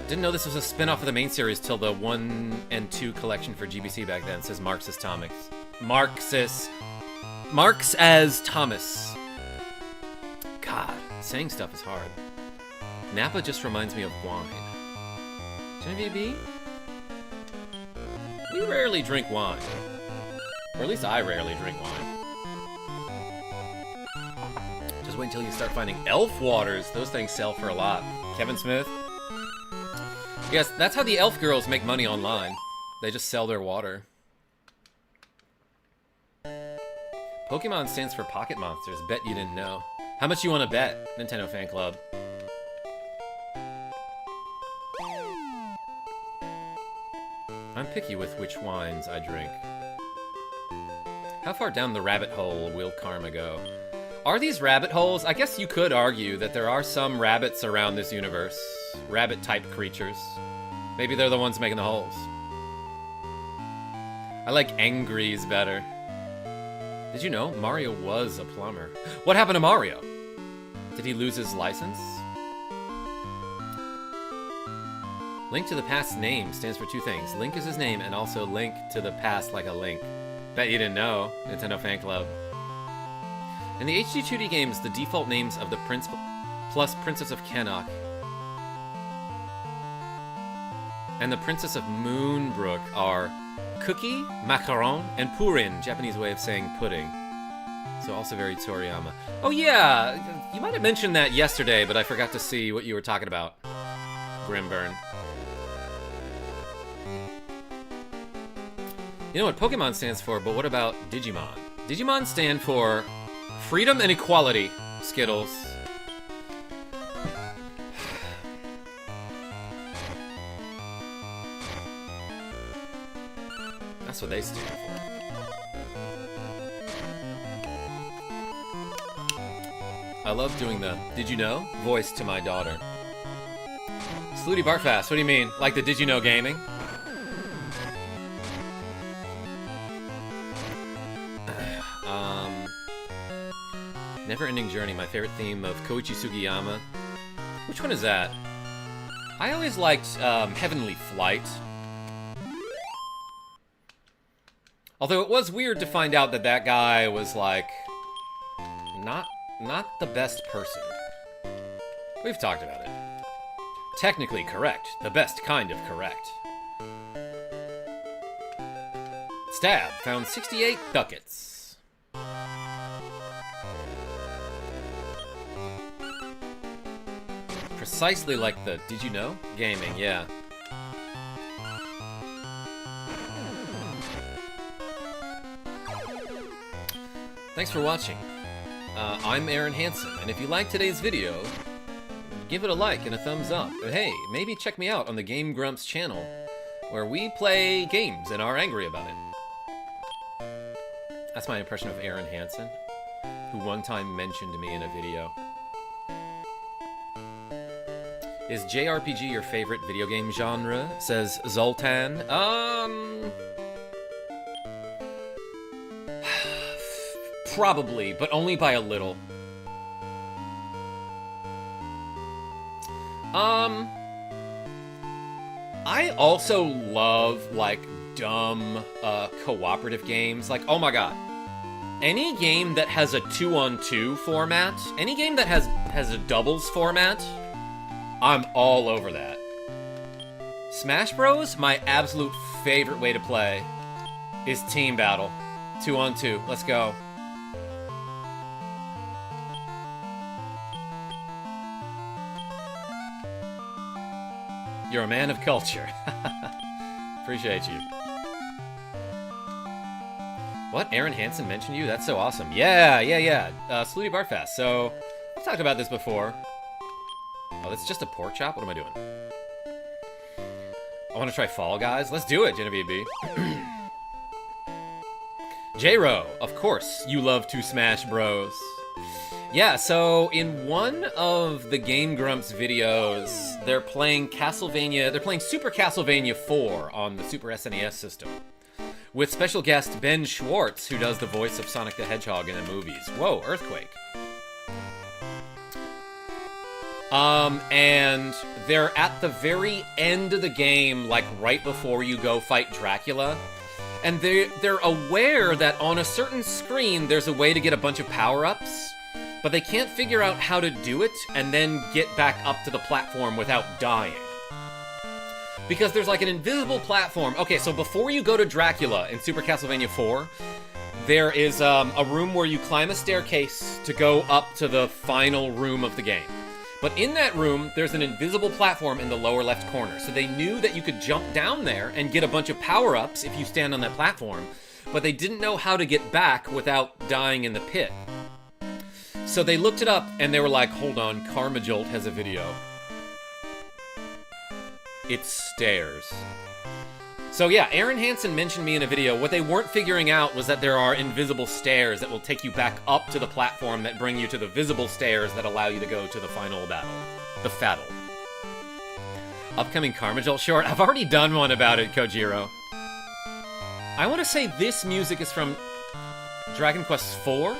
Didn't know this was a spin-off of the main series till the 1 and 2 collection for GBC back then, says Marxist Thomas. Marx as Thomas. God, saying stuff is hard. Nappa just reminds me of wine. Genevieve B? We rarely drink wine. Or at least I rarely drink wine. Just wait until you start finding elf waters. Those things sell for a lot. Kevin Smith? Yes, that's how the elf girls make money online. They just sell their water. Pokemon stands for Pocket Monsters. Bet you didn't know. How much you want to bet, Nintendo Fan Club? I'm picky with which wines I drink. How far down the rabbit hole will karma go? Are these rabbit holes? I guess you could argue that there are some rabbits around this universe. Rabbit-type creatures. Maybe they're the ones making the holes. I like angries better. Did you know Mario was a plumber? What happened to Mario? Did he lose his license? Link to the Past's name stands for two things. Link is his name, and also Link to the Past like a link. Bet you didn't know, Nintendo Fan Club. In the HD 2D games, the default names of the Prince plus Princess of Kenok and the Princess of Moonbrook are Cookie, Macaron, and Purin, Japanese way of saying pudding. So also very Toriyama. Oh yeah, you might have mentioned that yesterday, but I forgot to see what you were talking about. Grimburn. You know what Pokemon stands for, but what about Digimon? Digimon stand for freedom and equality, Skittles. That's what they stand for. I love doing the "Did you know?" voice to my daughter. Slooty Bartfast, what do you mean? Like the Did you know gaming? Never-ending Journey, my favorite theme of Koichi Sugiyama. Which one is that? I always liked Heavenly Flight. Although it was weird to find out that that guy was like not the best person. We've talked about it. Technically correct, the best kind of correct. Stab found 68 ducats. Precisely like the Did you know? Gaming, yeah. Thanks for watching. I'm Aaron Hansen, and if you liked today's video, give it a like and a thumbs up. And hey, maybe check me out on the Game Grumps channel, where we play games and are angry about it. That's my impression of Aaron Hansen, who one time mentioned me in a video. Is JRPG your favorite video game genre? Says Zoltan. Probably, but only by a little. I also love, like, dumb, cooperative games. Like, oh my god. Any game that has a 2-on-2 format, any game that has a doubles format, I'm all over that. Smash Bros, my absolute favorite way to play is team battle. 2-on-2, let's go. You're a man of culture. Appreciate you. What? Aaron Hansen mentioned you? That's so awesome. Yeah. Slooty Barfast. So, I've talked about this before. Oh, that's just a pork chop? What am I doing? I want to try Fall Guys. Let's do it, Genevieve B. J-Ro, of course, you love to smash bros. Yeah, so in one of the Game Grumps videos, they're playing Super Castlevania 4 on the Super SNES system, with special guest Ben Schwartz, who does the voice of Sonic the Hedgehog in the movies. Whoa, Earthquake. And they're at the very end of the game, like right before you go fight Dracula, and they're aware that on a certain screen there's a way to get a bunch of power-ups, but they can't figure out how to do it and then get back up to the platform without dying. Because there's like an invisible platform. Okay, so before you go to Dracula in Super Castlevania 4, there is a room where you climb a staircase to go up to the final room of the game. But in that room, there's an invisible platform in the lower left corner. So they knew that you could jump down there and get a bunch of power-ups if you stand on that platform, but they didn't know how to get back without dying in the pit. So they looked it up, and they were like, hold on, KarmaJolt has a video. It's stairs. So yeah, Aaron Hansen mentioned me in a video. What they weren't figuring out was that there are invisible stairs that will take you back up to the platform that bring you to the visible stairs that allow you to go to the final battle. The Faddle. Upcoming KarmaJolt short? I've already done one about it, Kojiro. I want to say this music is from Dragon Quest IV?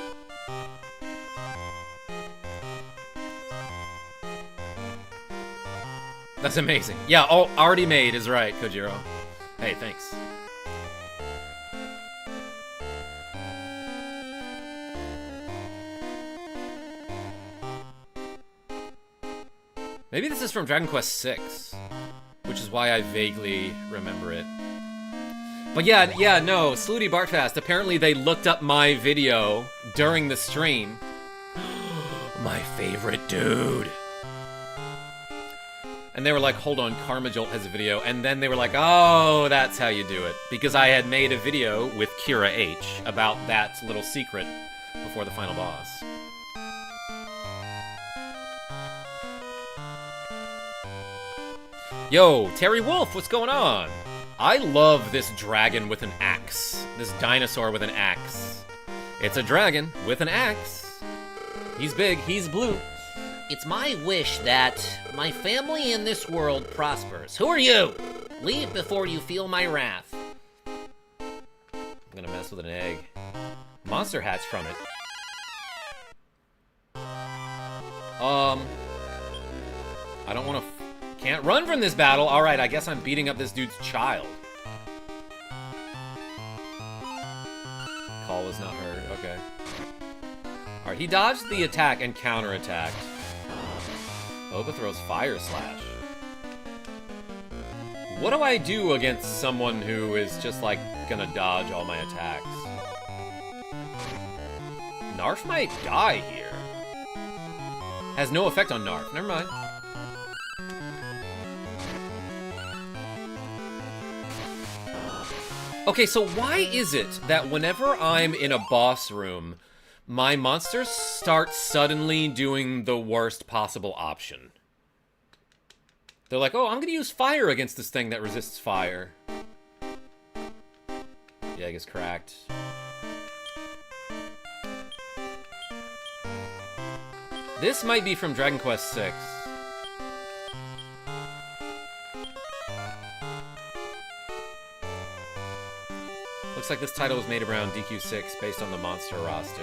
That's amazing. Yeah, oh, already made is right, Kojiro. Hey, thanks. Maybe this is from Dragon Quest VI, which is why I vaguely remember it. But yeah, no, Slooty Bartfast, apparently they looked up my video during the stream. My favorite dude. And they were like, hold on, KarmaJolt has a video. And then they were like, oh, that's how you do it. Because I had made a video with Kira H about that little secret before the final boss. Yo, Terry Wolf, what's going on? I love this dragon with an axe. This dinosaur with an axe. It's a dragon with an axe. He's big, he's blue. It's my wish that my family in this world prospers. Who are you? Leave before you feel my wrath. I'm gonna mess with an egg. Monster hatched from it. I don't want to... Can't run from this battle. Alright, I guess I'm beating up this dude's child. Call was not heard. Okay. Alright, he dodged the attack and counterattacked. Boba throws Fire Slash. What do I do against someone who is just, like, gonna dodge all my attacks? Narf might die here. Has no effect on Narf. Never mind. Okay, so why is it that whenever I'm in a boss room, my monsters start suddenly doing the worst possible option? They're like, oh, I'm gonna use fire against this thing that resists fire. The egg is cracked. This might be from Dragon Quest VI. Looks like this title was made around DQ6 based on the monster roster.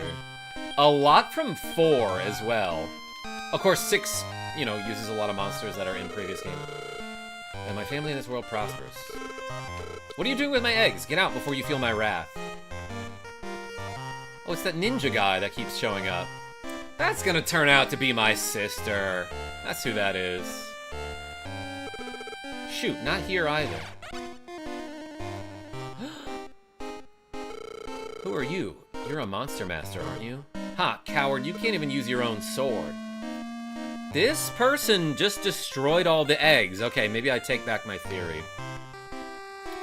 A lot from 4 as well. Of course, 6, you know, uses a lot of monsters that are in previous games. And my family in this world prospers. What are you doing with my eggs? Get out before you feel my wrath. Oh, it's that ninja guy that keeps showing up. That's gonna turn out to be my sister. That's who that is. Shoot, not here either. Who are you? You're a monster master, aren't you? Ha, coward, you can't even use your own sword. This person just destroyed all the eggs. Okay, maybe I take back my theory.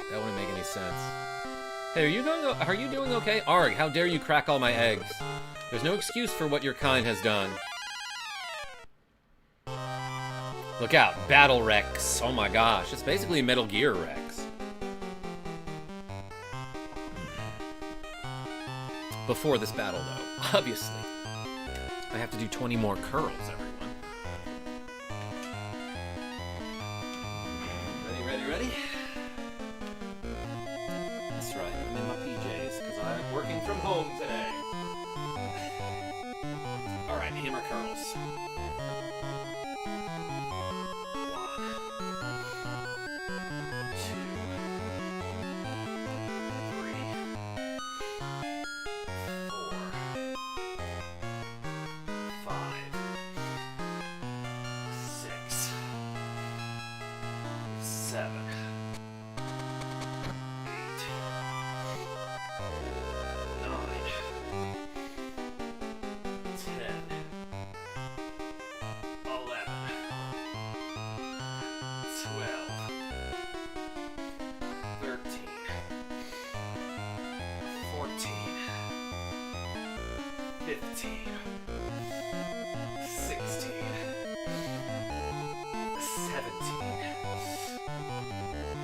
That wouldn't make any sense. Hey, are you doing okay? Arg, how dare you crack all my eggs? There's no excuse for what your kind has done. Look out, Battle Rex. Oh my gosh, it's basically Metal Gear Rex. Before this battle, though, obviously. I have to do 20 more curls, everyone. Ready? That's right, I'm in my PJs, because I'm working from home today. Alright, hammer curls. 15, 16, 17,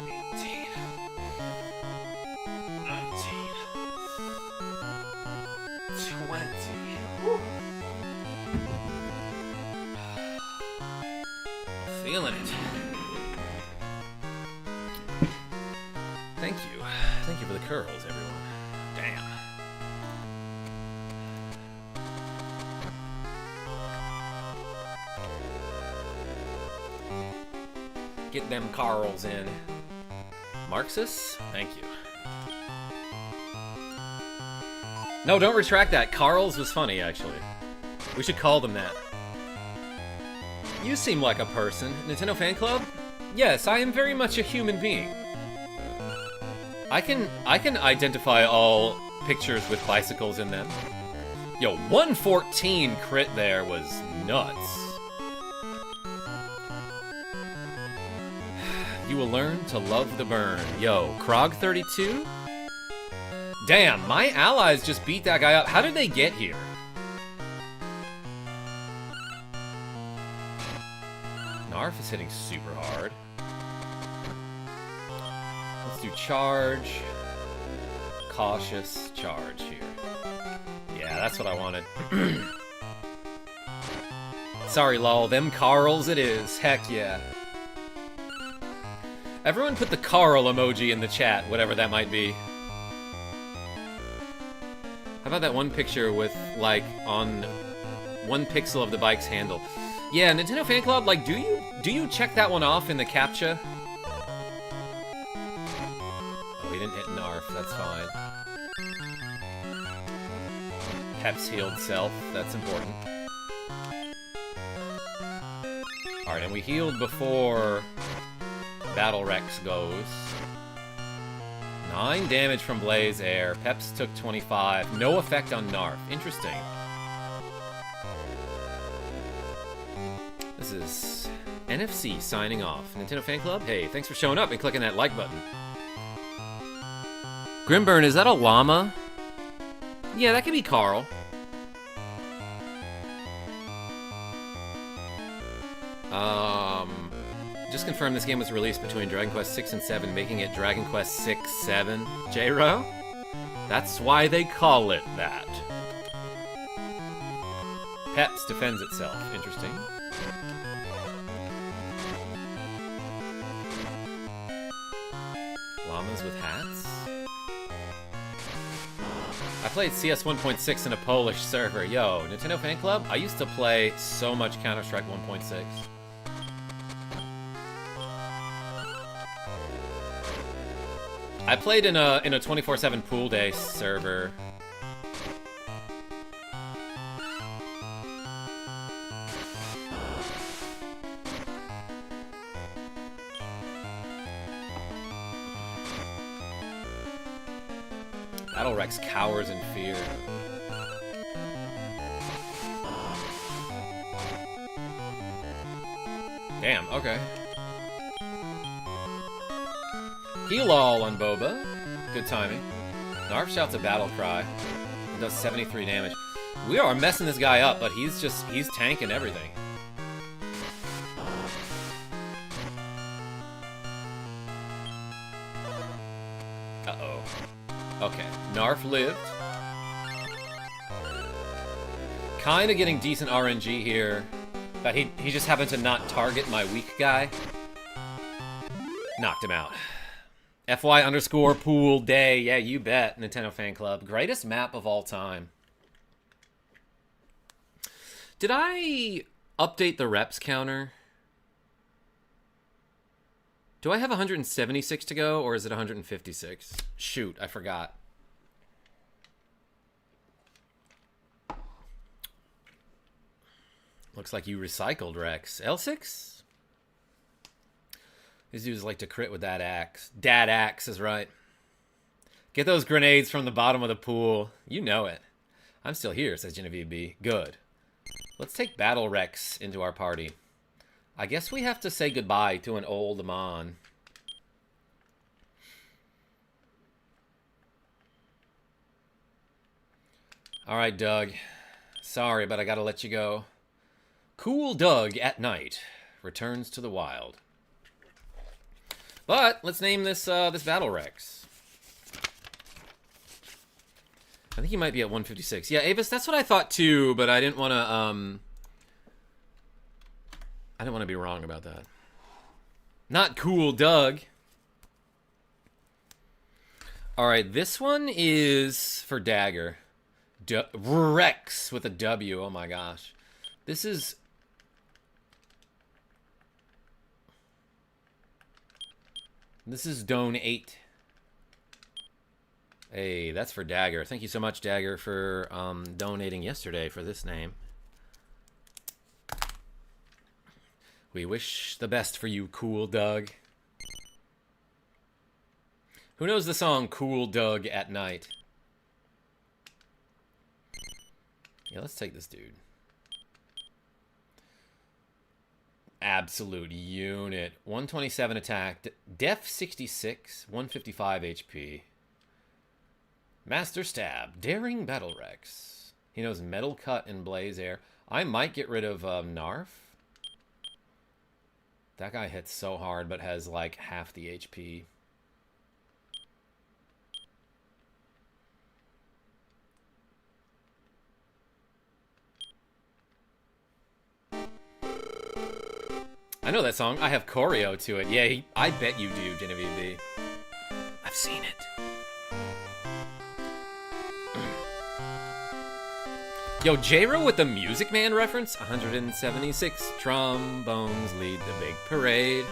18, 19, 20. Woo. Feeling it. Thank you. Thank you for the curls, everyone. Damn. Get them Carls in. Marxus? Thank you. No, don't retract that. Carls was funny, actually. We should call them that. You seem like a person. Nintendo Fan Club? Yes, I am very much a human being. I can identify all pictures with bicycles in them. Yo, 114 crit there was nuts. You will learn to love the burn. Yo, Krog32? Damn, my allies just beat that guy up. How did they get here? Narf is hitting super hard. Let's do charge. Cautious charge here. Yeah, that's what I wanted. Sorry, lol. Them Carls it is. Heck yeah. Everyone put the Carl emoji in the chat, whatever that might be. How about that one picture with, like, on 1 pixel of the bike's handle? Yeah, Nintendo Fan Club, like, do you check that one off in the CAPTCHA? Oh, he didn't hit Narf, that's fine. Pep's healed self, that's important. Alright, and we healed before Battle Rex goes. 9 damage from Blaze Air. Peps took 25. No effect on Narf. Interesting. This is NFC signing off. Nintendo Fan Club? Hey, thanks for showing up and clicking that like button. Grimburn, is that a llama? Yeah, that could be Carl. Just confirmed this game was released between Dragon Quest 6 and 7, making it Dragon Quest 6, 7. J-Ro? That's why they call it that. Peps defends itself. Interesting. Llamas with hats? I played CS 1.6 in a Polish server. Yo, Nintendo Fan Club? I used to play so much Counter-Strike 1.6. I played in a 24/7 pool day server. Battle Rex cowers in fear. Damn, okay. Heal all on Boba. Good timing. Narf shouts a battle cry. It does 73 damage. We are messing this guy up, but he's tanking everything. Uh-oh. Okay, Narf lived. Kinda getting decent RNG here. But he just happened to not target my weak guy. Knocked him out. FY_pool day. Yeah, you bet, Nintendo Fan Club. Greatest map of all time. Did I update the reps counter? Do I have 176 to go, or is it 156? Shoot, I forgot. Looks like you recycled, Rex. L6? These dudes like to crit with that axe. Dad axe is right. Get those grenades from the bottom of the pool. You know it. I'm still here, says Genevieve B. Good. Let's take Battle Rex into our party. I guess we have to say goodbye to an old Mon. Alright, Doug. Sorry, but I gotta let you go. Cool Doug at night returns to the wild. But let's name this this Battle Rex. I think he might be at 156. Yeah, Avis, that's what I thought too, but I didn't want to be wrong about that. Not Cool Doug. All right, this one is for Dagger. Rex with a W. Oh my gosh. This is Done 8. Hey, that's for Dagger. Thank you so much, Dagger, for donating yesterday for this name. We wish the best for you, Cool Doug. Who knows the song Cool Doug at Night? Yeah, let's take this dude. Absolute unit. 127 attack. Def 66. 155 HP. Master Stab. Daring Battle Rex. He knows Metal Cut and Blaze Air. I might get rid of Narf. That guy hits so hard but has like half the HP. I know that song. I have choreo to it. Yeah, I bet you do, Genevieve B. I've seen it. Yo, J-Ro with the Music Man reference. 176 trombones lead the big parade.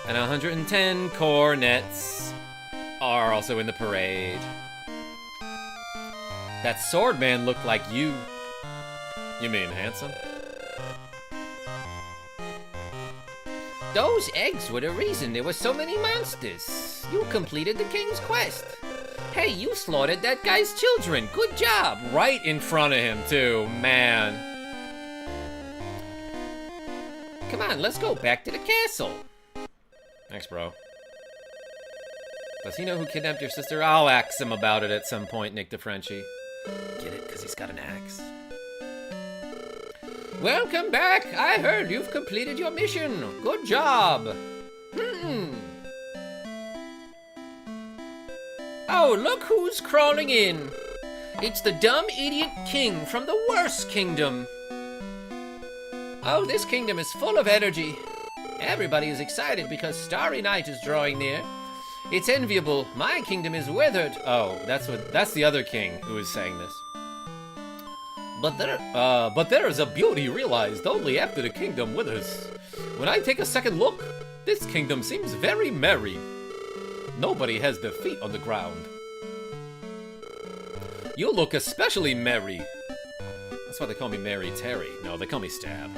And 110 cornets are also in the parade. That sword man looked like you. You mean handsome? Those eggs were the reason there were so many monsters. You completed the king's quest. Hey, you slaughtered that guy's children. Good job. Right in front of him, too. Man. Come on, let's go back to the castle. Thanks, bro. Does he know who kidnapped your sister? I'll ask him about it at some point, Nick DeFrenchie. Get it? Because he's got an axe. Welcome back. I heard you've completed your mission. Good job. Oh, look who's crawling in. It's the dumb idiot king from the worst kingdom. Oh, this kingdom is full of energy. Everybody is excited because Starry Night is drawing near. It's enviable. My kingdom is withered. Oh, that's the other king who is saying this. But there is a beauty realized only after the kingdom withers. When I take a second look, this kingdom seems very merry. Nobody has their feet on the ground. You look especially merry. That's why they call me Mary Terry. No, they call me Stab.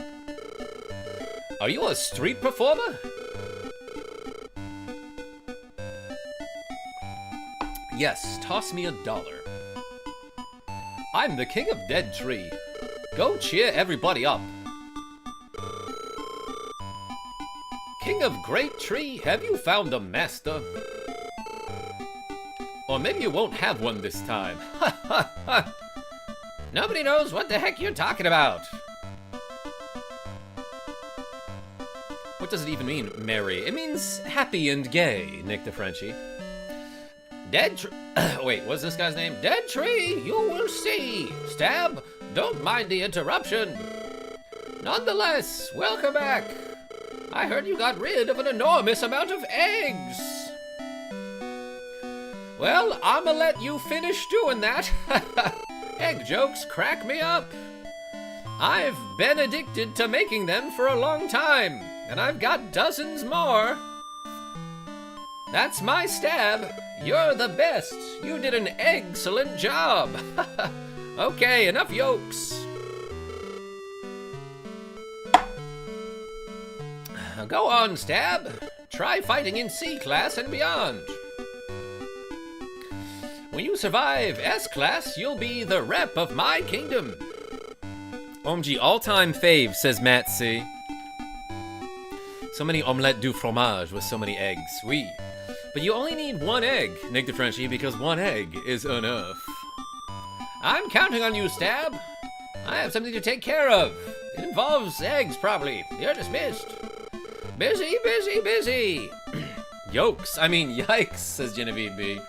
Are you a street performer? Yes, toss me $1. I'm the king of Dead Tree. Go cheer everybody up. King of Great Tree, have you found a master? Or maybe you won't have one this time. Ha ha ha! Nobody knows what the heck you're talking about. What does it even mean, merry? It means happy and gay, Nick the Frenchie. Dead Tree. Wait, what's this guy's name? Dead Tree, you will see. Stab, don't mind the interruption. Nonetheless, welcome back. I heard you got rid of an enormous amount of eggs. Well, I'ma let you finish doing that. Egg jokes crack me up. I've been addicted to making them for a long time, and I've got dozens more. That's my Stab. You're the best. You did an excellent job. Okay, enough yolks. Go on, Stab. Try fighting in C-Class and beyond. When you survive S-Class, you'll be the rep of my kingdom. OMG, all-time fave, says Matt C. So many omelette du fromage with so many eggs. Oui. But you only need 1 egg, Nick the Frenchie, because 1 egg is enough. I'm counting on you, Stab. I have something to take care of. It involves eggs, probably. You're dismissed. Busy, busy, busy. Yolks. I mean, yikes, says Genevieve B.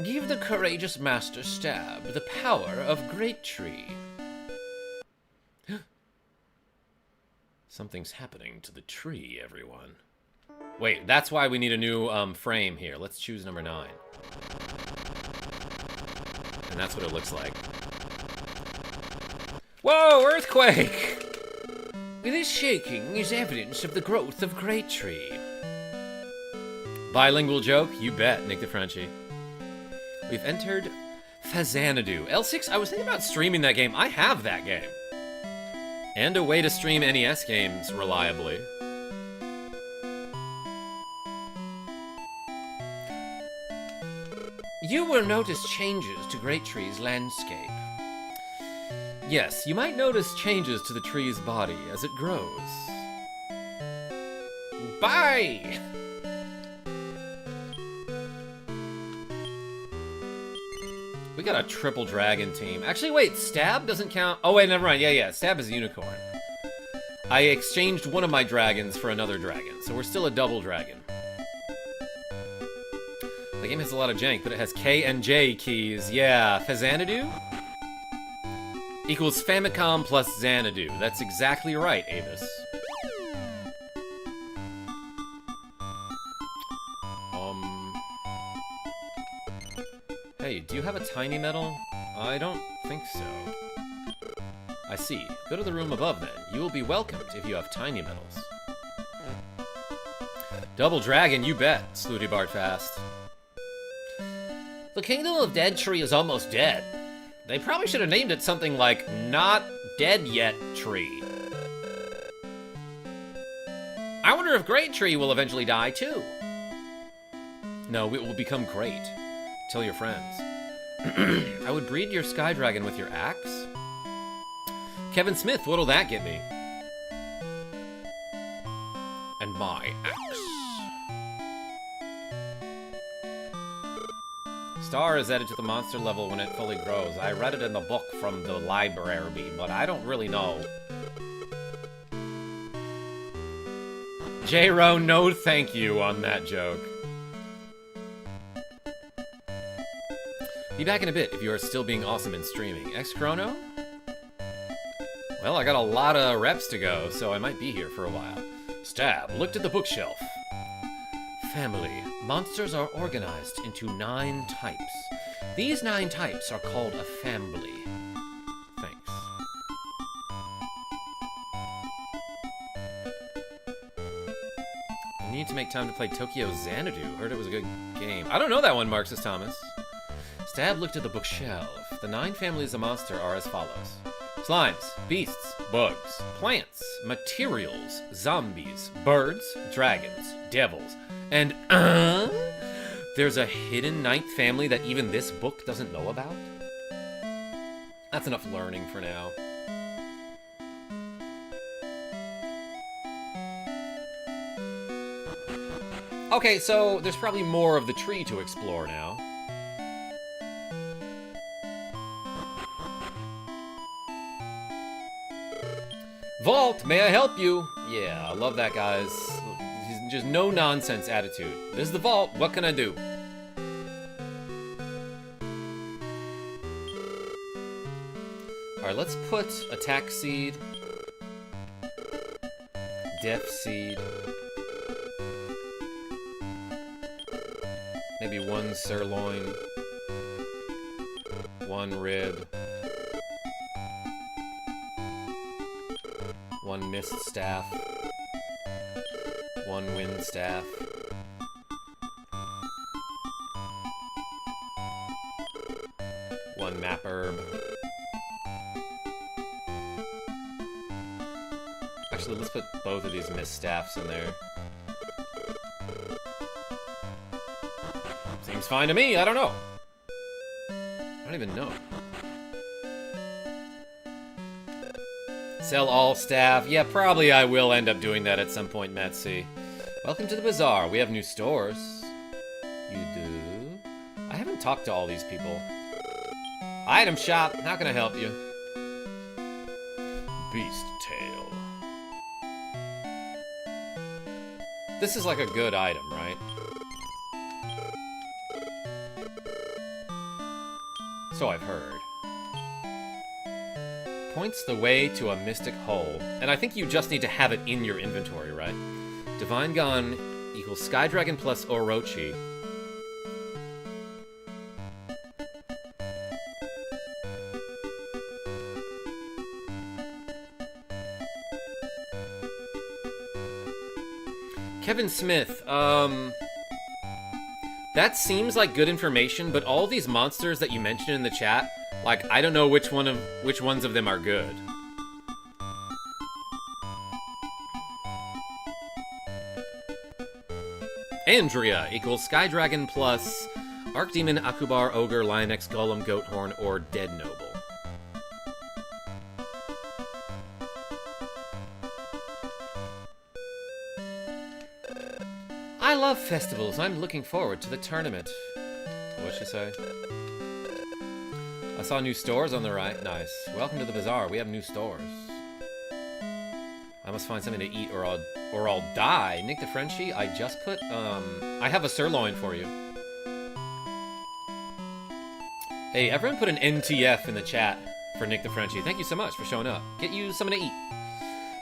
Give the courageous Master Stab the power of Great Tree. Something's happening to the tree, everyone. Wait, that's why we need a new frame here. Let's choose number 9. And that's what it looks like. Whoa, earthquake! This shaking is evidence of the growth of Great Tree. Bilingual joke? You bet, Nick the Frenchie. We've entered Fazanadu. L6, I was thinking about streaming that game. I have that game. And a way to stream NES games reliably. You will notice changes to Great Tree's landscape. Yes, you might notice changes to the tree's body as it grows. Bye! We got a triple dragon team. Actually, wait, Stab doesn't count. Oh, wait, never mind. Yeah, Stab is a unicorn. I exchanged one of my dragons for another dragon, so we're still a double dragon. The game has a lot of jank, but it has K and J keys. Yeah, Fazanadu equals Famicom plus Xanadu. That's exactly right, Avis. Hey, do you have a tiny metal? I don't think so. I see. Go to the room above then. You will be welcomed if you have tiny metals. Double dragon, you bet, Slooty Bart Fast. The Kingdom of Dead Tree is almost dead. They probably should have named it something like Not Dead Yet Tree. I wonder if Great Tree will eventually die too. No, it will become great. Tell your friends. I would breed your Sky Dragon with your axe? Kevin Smith, what'll that get me? And my axe. Star is added to the monster level when it fully grows. I read it in the book from the library, but I don't really know. J-Ro, no thank you on that joke. Be back in a bit if you are still being awesome in streaming. X-Chrono? Well, I got a lot of reps to go, so I might be here for a while. Stab looked at the bookshelf. Family. Monsters are organized into 9 types. These 9 types are called a family. Thanks. I need to make time to play Tokyo Xanadu. Heard it was a good game. I don't know that one, Marxist Thomas. Stab looked at the bookshelf. The 9 families of monster are as follows. Slimes, beasts, bugs, plants, materials, zombies, birds, dragons, devils, and there's a hidden 9th family that even this book doesn't know about? That's enough learning for now. Okay, so there's probably more of the tree to explore now. Vault, may I help you? Yeah, I love that guy's just no nonsense attitude. This is the vault, what can I do? Alright, let's put attack seed, death seed, maybe 1 sirloin, 1 rib, 1 mist staff, 1 wind staff, 1 map herb. Actually, let's put both of these mist staffs in there. Seems fine to me, I don't know. I don't even know. Sell all staff. Yeah, probably I will end up doing that at some point, Metsi. Welcome to the bazaar. We have new stores. You do? I haven't talked to all these people. Item shop. How can I help you? Beast tail. This is like a good item, right? So I've heard. Points the way to a mystic hole. And I think you just need to have it in your inventory, right? Divine Gun equals Sky Dragon plus Orochi. Kevin Smith, that seems like good information, but all these monsters that you mentioned in the chat, like, I don't know which ones of them are good. Andrea equals Sky Dragon plus Archdemon, Akubar, Ogre, Lionex, Golem, Goathorn, or Dead Noble. I love festivals. I'm looking forward to the tournament. What'd she say? I saw new stores on the right. Nice. Welcome to the bazaar. We have new stores. I must find something to eat or I'll die. Nick the Frenchie, I just put, I have a sirloin for you. Hey, everyone put an NTF in the chat for Nick the Frenchie. Thank you so much for showing up. Get you something to eat.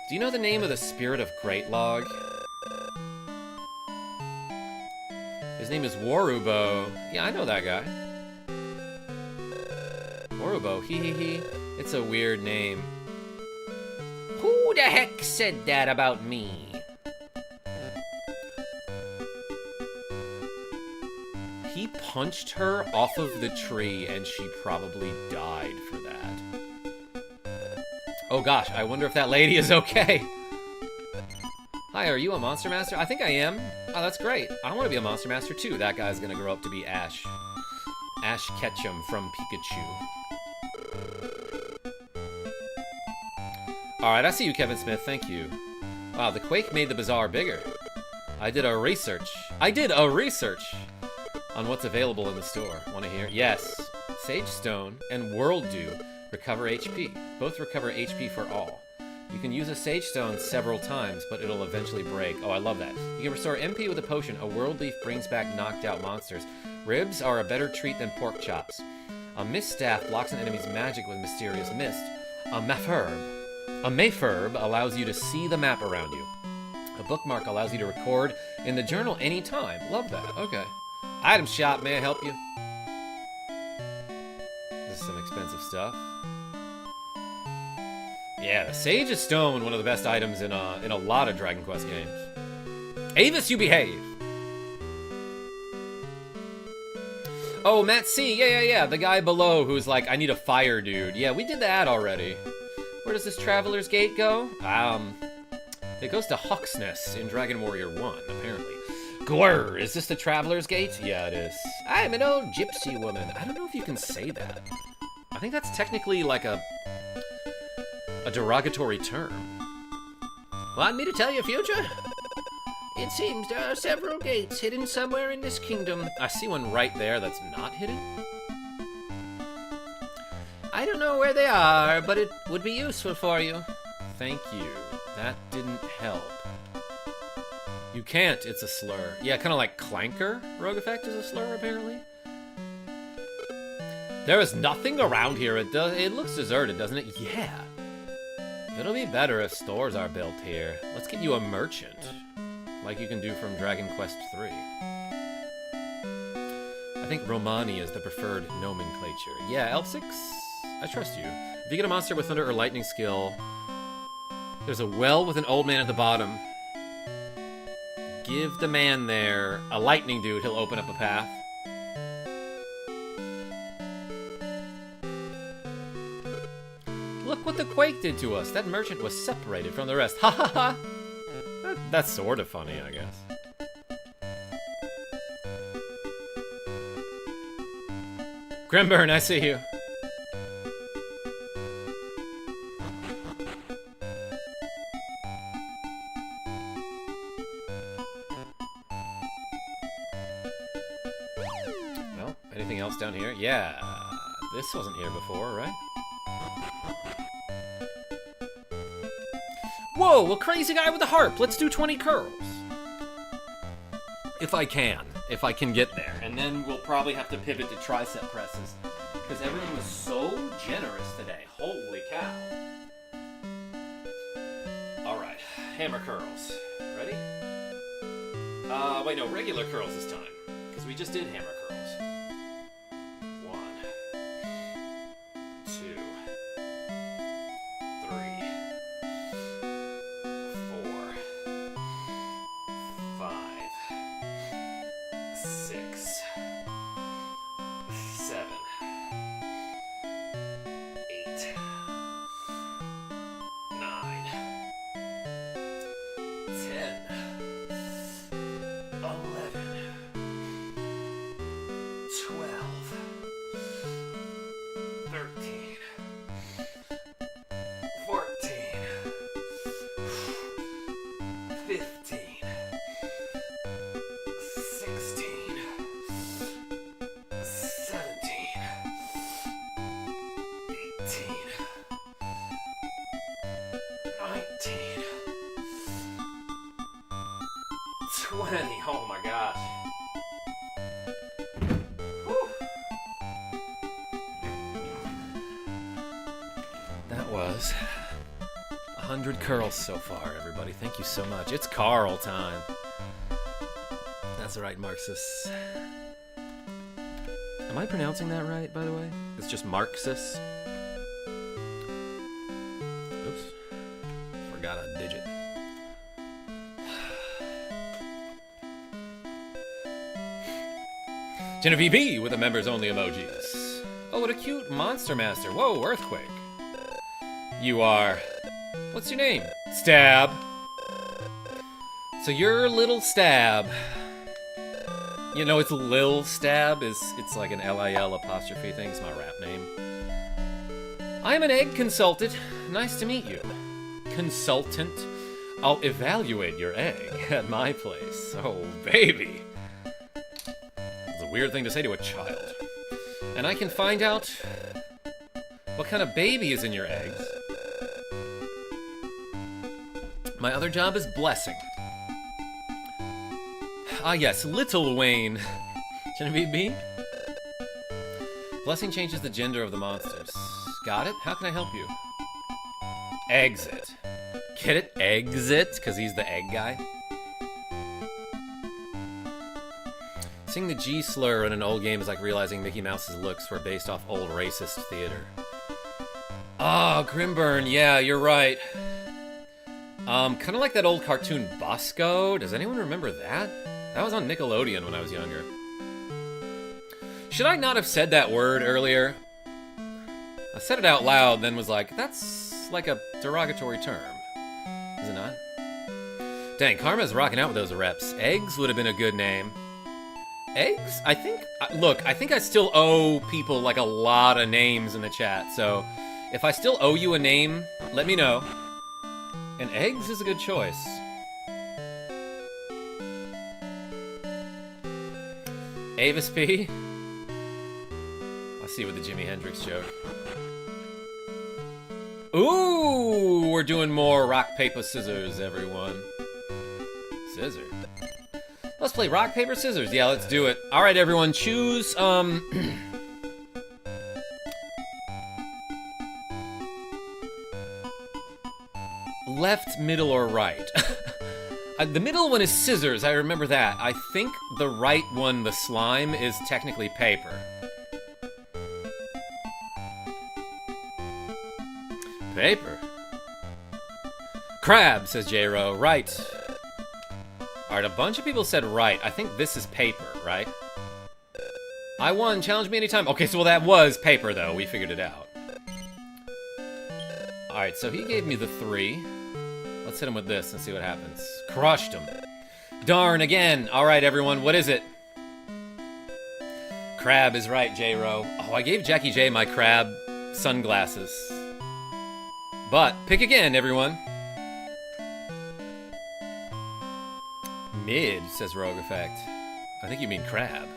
Do you know the name of the spirit of Great Log? His name is Warubo. Yeah, I know that guy. Warubo, he. It's a weird name. Who the heck said that about me? He punched her off of the tree and she probably died for that. Oh gosh, I wonder if that lady is okay. Hi, are you a Monster Master? I think I am. Oh, that's great. I want to be a Monster Master too. That guy's gonna grow up to be Ash. Ash Ketchum from Pikachu. Alright, I see you, Kevin Smith. Thank you. Wow, the quake made the bazaar bigger. I did a research. on what's available in the store. Want to hear? Yes. Sage Stone and World Dew recover HP. Both recover HP for all. You can use a Sage Stone several times, but it'll eventually break. Oh, I love that. You can restore MP with a potion. A World Leaf brings back knocked out monsters. Ribs are a better treat than pork chops. A Mist Staff blocks an enemy's magic with Mysterious Mist. A Mayferb allows you to see the map around you. A bookmark allows you to record in the journal anytime. Love that. Okay. Item shop, may I help you? This is some expensive stuff. Yeah, the Sage of Stone, one of the best items in a lot of Dragon Quest games. Avis, you behave! Oh, Matt C. Yeah. The guy below who's like, I need a fire dude. Yeah, we did that already. Where does this Traveler's Gate go? It goes to Hawksness in Dragon Warrior 1, apparently. Gwr, is this the Traveler's Gate? Yeah, it is. I'm an old gypsy woman. I don't know if you can say that. I think that's technically like a derogatory term. Want me to tell you, future? It seems there are several gates hidden somewhere in this kingdom. I see one right there that's not hidden. I don't know where they are, but it would be useful for you. Thank you. That didn't help. You can't, it's a slur. Yeah, kind of like Clanker. Rogue Effect is a slur, apparently. There is nothing around here. It looks deserted, doesn't it? Yeah. It'll be better if stores are built here. Let's get you a merchant. Like you can do from Dragon Quest III. I think Romani is the preferred nomenclature. Yeah, L6, I trust you. If you get a monster with Thunder or Lightning skill, there's a well with an old man at the bottom. Give the man there a lightning dude, he'll open up a path. Look what the quake did to us. That merchant was separated from the rest. Ha ha ha! That's sort of funny, I guess. Grimburn, I see you. Well, anything else down here? Yeah, this wasn't here before, right? Whoa, a crazy guy with a harp. Let's do 20 curls. If I can get there. And then we'll probably have to pivot to tricep presses. Because everyone was so generous today. Holy cow. Alright, hammer curls. Ready? Wait, no, regular curls this time. Because we just did hammer curls. 1, 2, 3, 4, 5, 6, 7, 8, 9, 10, 11, 12, 13, 14, 15, 16, 17, 18, 19, 20. Oh my gosh. Whew. That was 100 curls so far, everybody. Thank you so much. It's Carl time. That's right, Marxists. Am I pronouncing that right, by the way? It's just Marxists. Oops. Forgot a digit. Genevieve B with the members-only emojis. Oh, what a cute monster master. Whoa, earthquake. You are... What's your name? Stab. So you're Little Stab. You know, it's Lil Stab. It's like an L-I-L apostrophe thing. It's my rap name. I'm an egg consultant. Nice to meet you. Consultant. I'll evaluate your egg at my place. Oh, baby. weird thing to say to a child. And I can find out what kind of baby is in your eggs. My other job is blessing. Ah yes, Little Wayne. Genevieve B? Blessing changes the gender of the monsters. Got it? How can I help you? Exit. Get it? Exit? Because he's the egg guy? Seeing the G slur in an old game is like realizing Mickey Mouse's looks were based off old racist theater. Oh, Grimburn, yeah, you're right. Kind of like that old cartoon Busco. Does anyone remember that? That was on Nickelodeon when I was younger. Should I not have said that word earlier? I said it out loud, then was like, that's like a derogatory term. Is it not? Dang, Karma's rocking out with those reps. Eggs would have been a good name. Eggs? I think... Look, I think I still owe people, like, a lot of names in the chat, so... If I still owe you a name, let me know. And eggs is a good choice. Avis P? I see with the Jimi Hendrix joke. Ooh, we're doing more rock, paper, scissors, everyone. Scissor. Let's play rock, paper, scissors. Yeah, let's do it. All right, everyone, choose, left, middle, or right? The middle one is scissors, I remember that. I think the right one, the slime, is technically paper. Paper. Crab, says J-Ro. Right. Alright, a bunch of people said right. I think this is paper, right? I won. Challenge me anytime. Okay, so well, that was paper, though. We figured it out. Alright, so he gave me the 3. Let's hit him with this and see what happens. Crushed him. Darn, again. Alright, everyone, what is it? Crab is right, J-Ro. Oh, I gave Jackie J my crab sunglasses. But, pick again, everyone. Mid, says Rogue Effect. I think you mean crab.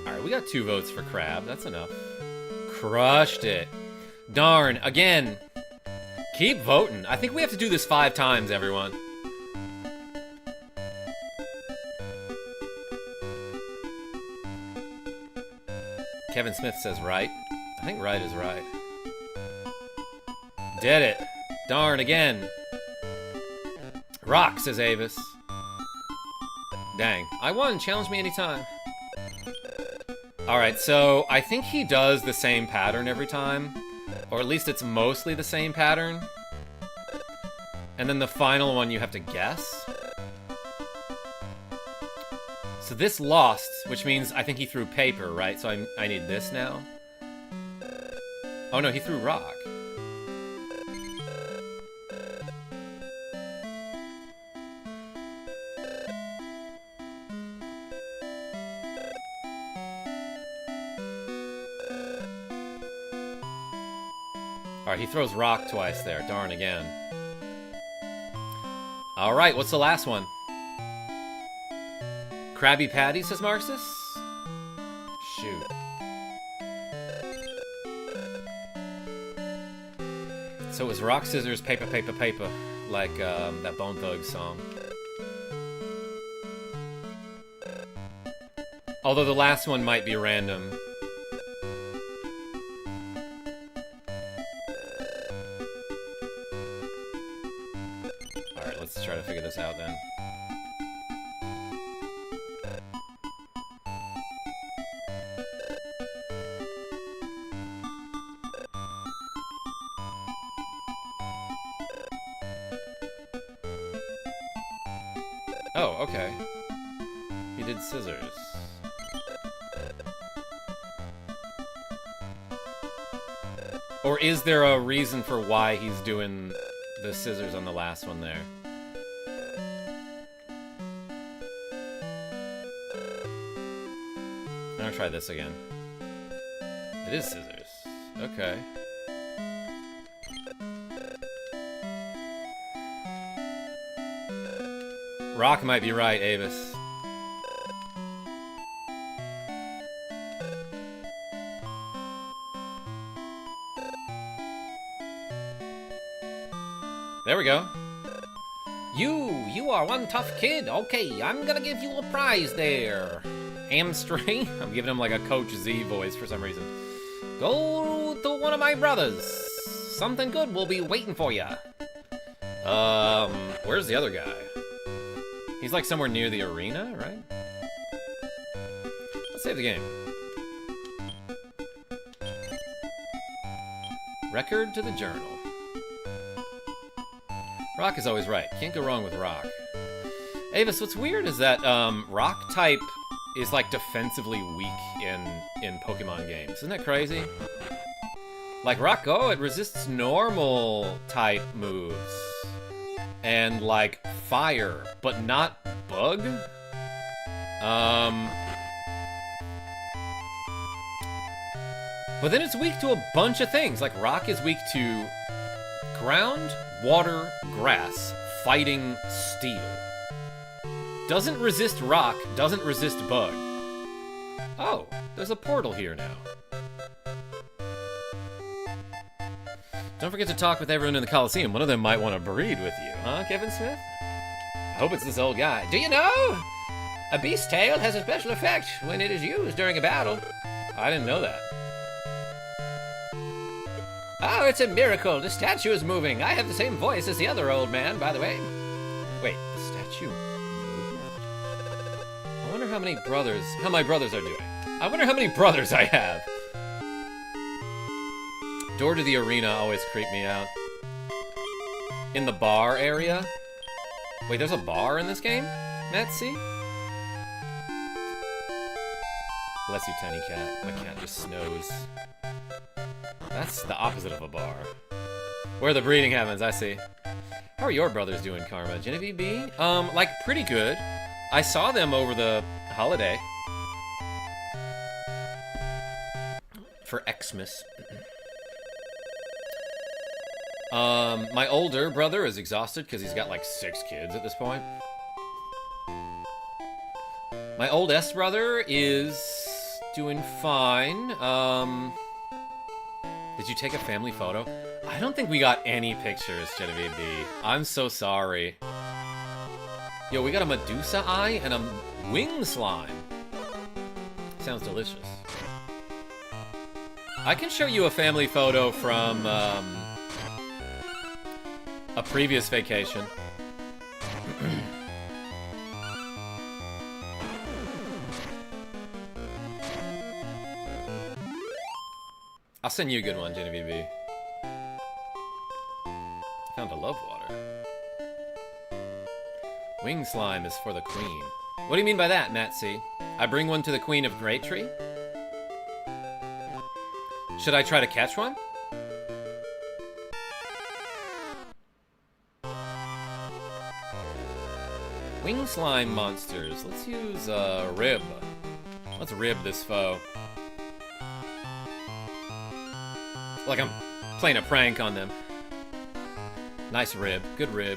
Alright, we got 2 votes for crab. That's enough. Crushed it. Darn, again. Keep voting. I think we have to do this 5 times, everyone. Kevin Smith says right. I think right is right. Did it. Darn, again. Rock, says Avis. Dang. I won. Challenge me anytime. Alright, so I think he does the same pattern every time. Or at least it's mostly the same pattern. And then the final one you have to guess. So this lost, which means I think he threw paper, right? So I need this now. Oh no, he threw rock. Alright, he throws rock twice there. Darn, again. Alright, what's the last one? Krabby Patty, says Marxus? Shoot. So it was rock, scissors, paper, paper, paper. Like that Bone Thugs song. Although the last one might be random. Alright, let's try to figure this out then. Oh, okay. He did scissors. Or is there a reason for why he's doing the scissors on the last one there? I'm gonna try this again. It is scissors. Okay. Rock might be right, Avis. There we go. You are one tough kid. Okay, I'm gonna give you a prize there. Hamstring? I'm giving him like a Coach Z voice for some reason. Go to one of my brothers. Something good will be waiting for ya. Where's the other guy? He's like somewhere near the arena, right? Let's save the game. Record to the journal. Rock is always right. Can't go wrong with Rock. Avis, what's weird is that Rock type is like defensively weak in Pokemon games. Isn't that crazy? Like Rock Go, it resists normal type moves. And like fire, but not bug? But then it's weak to a bunch of things. Like Rock is weak to ground, water, grass, fighting, steel. Doesn't resist rock, doesn't resist bug. Oh, there's a portal here now. Don't forget to talk with everyone in the Coliseum. One of them might want to breed with you, huh, Kevin Smith? I hope it's this old guy. Do you know? A beast tail has a special effect when it is used during a battle. I didn't know that. Oh, it's a miracle. The statue is moving. I have the same voice as the other old man, by the way. Wait, the statue moving? I wonder how my brothers are doing. I wonder how many brothers I have. Door to the arena always creep me out. In the bar area? Wait, there's a bar in this game? Metsi? Bless you, tiny cat. My cat just snows. That's the opposite of a bar. Where the breeding happens, I see. How are your brothers doing, Karma? Genevieve B? Like, pretty good. I saw them over the holiday. For Xmas. My older brother is exhausted because he's got like 6 kids at this point. My oldest brother is doing fine. Did you take a family photo? I don't think we got any pictures, Genevieve B. I'm so sorry. Yo, we got a Medusa eye and a wing slime. Sounds delicious. I can show you a family photo from a previous vacation. I'll send you a good one, Genevieve B. Found a love water. Wing slime is for the queen. What do you mean by that, Matt C? I bring one to the queen of Great Tree? Should I try to catch one? Wing slime monsters. Let's use rib. Let's rib this foe. Like I'm playing a prank on them. Nice rib. Good rib.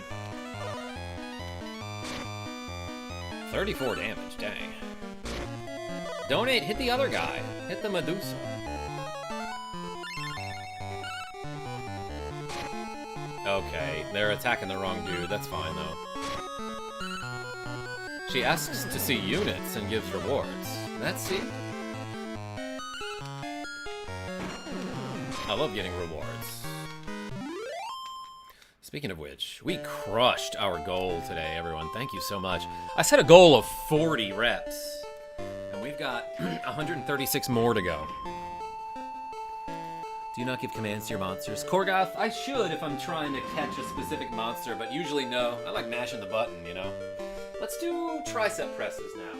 34 damage. Dang. Donate. Hit the other guy. Hit the Medusa. Okay, they're attacking the wrong dude. That's fine, though. She asks to see units and gives rewards. Let's see. I love getting rewards. Speaking of which, we crushed our goal today, everyone. Thank you so much. I set a goal of 40 reps, and we've got 136 more to go. Do you not give commands to your monsters? Korgoth, I should if I'm trying to catch a specific monster, but usually no. I like mashing the button, you know? Let's do tricep presses now.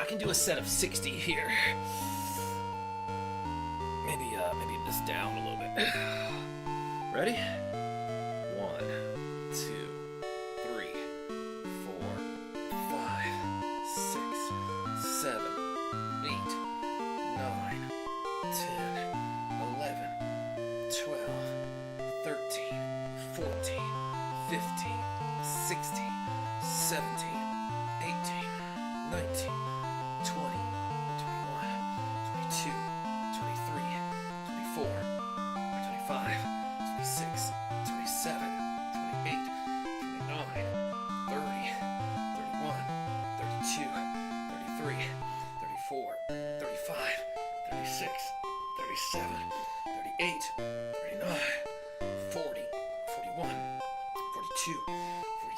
I can do a set of 60 here. Maybe this down a little bit. Ready? 1, 2, 3, 4, 5, 6, 7, 8, 9, 10, 11, 12, 13, 14, 15, 16, 17, 18, 19, 20, 21, 22, 23, 24, 25, 26, 27, 28, 29, 30, 31, 32, 33, 34, 35, 36, 37, 38, 39, 40, 41, 42,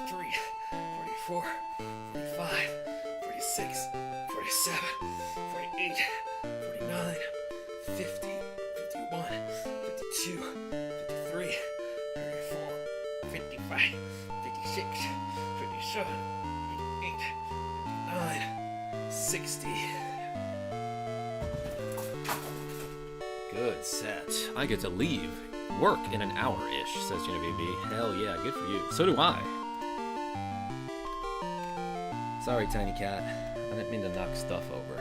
43, 44, 45, 46, 47, 48, 49, 50, 51, 52, 53, 54, 55, 56, 57, 58, 59, 60. Good set. I get to leave work in an hour-ish, says Genevieve B. Hell yeah, good for you. So do I. Sorry, Tiny Cat. I didn't mean to knock stuff over.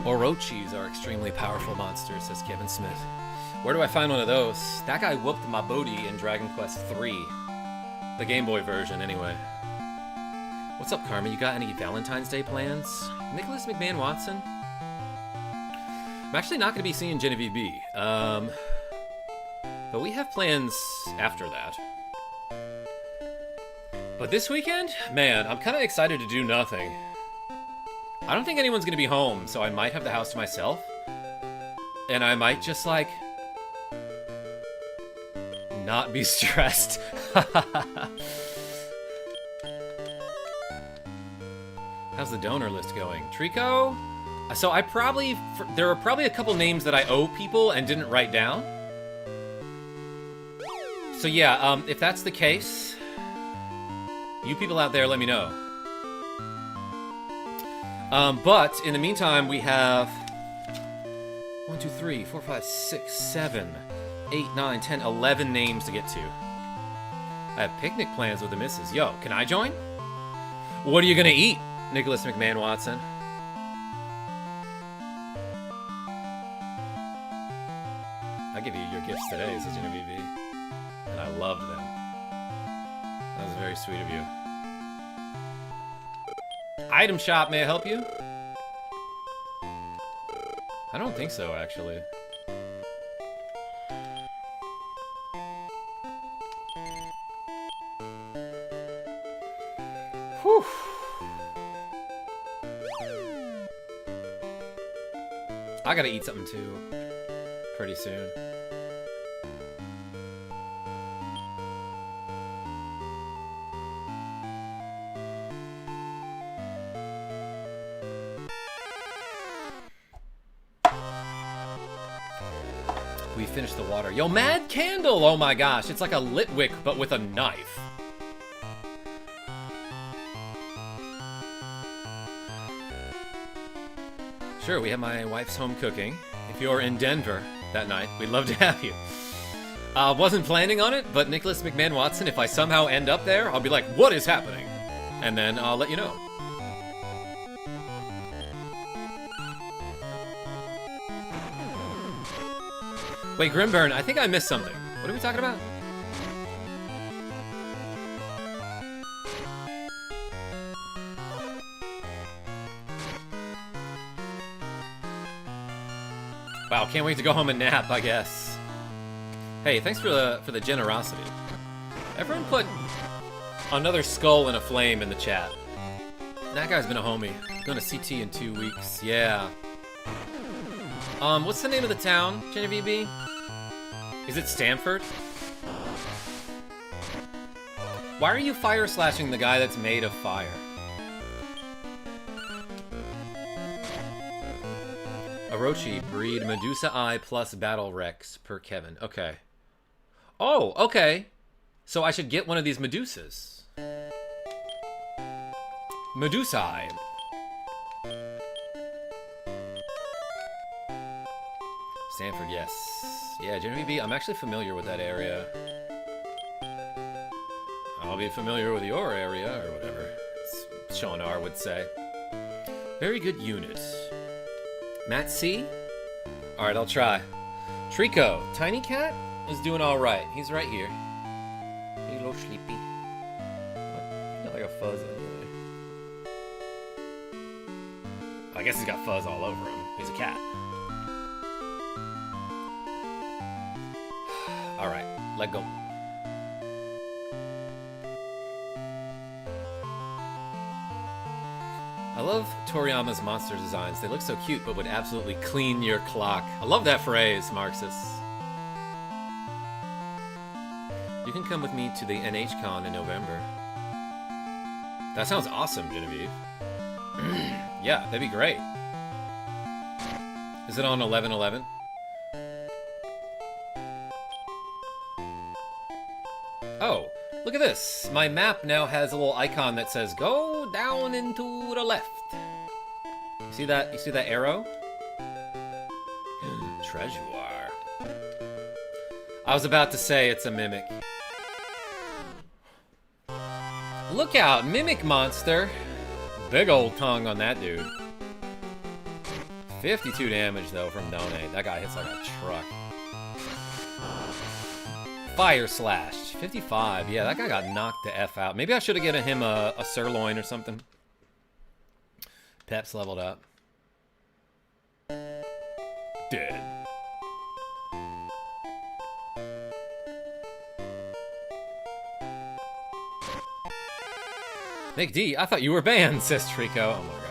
Orochis are extremely powerful monsters, says Kevin Smith. Where do I find one of those? That guy whooped my booty in Dragon Quest III. The Game Boy version, anyway. What's up, Karma? You got any Valentine's Day plans? Nicholas McMahon Watson? I'm actually not going to be seeing Genevieve B. But we have plans after that. But this weekend? Man, I'm kind of excited to do nothing. I don't think anyone's going to be home, so I might have the house to myself. And I might just, like, not be stressed. How's the donor list going? Trico? So there are probably a couple names that I owe people and didn't write down. So yeah, if that's the case, you people out there, let me know. But in the meantime, we have 1, 2, 3, 4, 5, 6, 7, 8, 9, 10, 11 names to get to. I have picnic plans with the missus. Yo, can I join? What are you gonna eat, Nicholas McMahon Watson? I give you your gifts today, says Genevieve V. And I loved them. That was very sweet of you. Item shop, may I help you? I don't think so, actually. Whew. I gotta eat something too. Pretty soon. We finished the water. Yo, Mad Candle! Oh my gosh, it's like a lit wick, but with a knife. Sure, we have my wife's home cooking. If you're in Denver that night, we'd love to have you. Wasn't planning on it, but Nicholas McMahon Watson, if I somehow end up there, I'll be like, what is happening? And then I'll let you know. Wait, Grimburn, I think I missed something. What are we talking about? Wow, can't wait to go home and nap, I guess. Hey, thanks for the generosity. Everyone put another skull in a flame in the chat. That guy's been a homie. Going to CT in 2 weeks. Yeah. What's the name of the town, Genevieve B? Is it Stanford? Why are you fire slashing the guy that's made of fire? Orochi, breed Medusa Eye plus Battle Rex per Kevin. Okay. Oh, okay. So I should get one of these Medusas. Medusa Eye. Stanford, yes. Yeah, Genevieve B, I'm actually familiar with that area. I'll be familiar with your area, or whatever Shonar would say. Very good unit. Matt C? Alright, I'll try. Trico, Tiny Cat is doing all right. He's right here. He's a little sleepy. What? He's got like a fuzz anyway. I guess he's got fuzz all over him. He's a cat. All right, let go. I love Toriyama's monster designs. They look so cute, but would absolutely clean your clock. I love that phrase, Marxist. You can come with me to the NHCon in November. That sounds awesome, Genevieve. Yeah, that'd be great. Is it on 11/11? Oh, look at this. My map now has a little icon that says, go down and to the left. You see that? You see that arrow? Treasure. I was about to say it's a mimic. Look out, mimic monster. Big old tongue on that dude. 52 damage though from Donate. That guy hits like a truck. Fire Slash, 55. Yeah, that guy got knocked the F out. Maybe I should have given him a sirloin or something. Pep's leveled up. Dead. Nick D, I thought you were banned, says Trico. Oh my gosh.